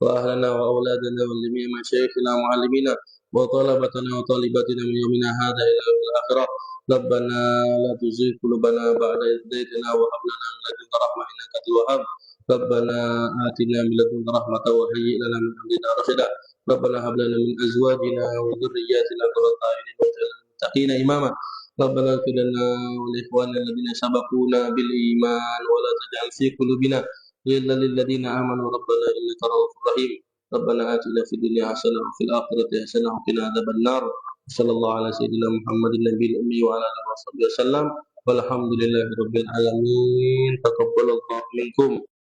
wa ahlana wa auladana wa jami'a masyayikhina wa muallimina wa talabatana wa talibatina min yawmina hadha ila yaumil akhirah. Rabbana la tuzigh qulubana ba'da idh hadaytana wa hab lana min ladunka rahmah innaka antal wahhab. Rabbana atina min ladunka rahmatan wa hayyi' lana min amrina rashada. Rabbana hab lana min azwajina wa dhurriyyatina qurrata a'yunin waj'alna lil muttaqina imama. Rabbana ighfir lana wa li ikhwanina alladhina sabaquna bil iman wa la taj'al fi qulubina إلا للذين آمنوا ربنا إنك رؤوف رحيم ربنا آتنا في الدنيا حسنة وفي الآخرة حسنة وقنا عذاب النار صلى الله على سيدنا محمد النبي الأمي وعلى آله وصحبه وسلم والحمد لله رب العالمين تقبل الله منكم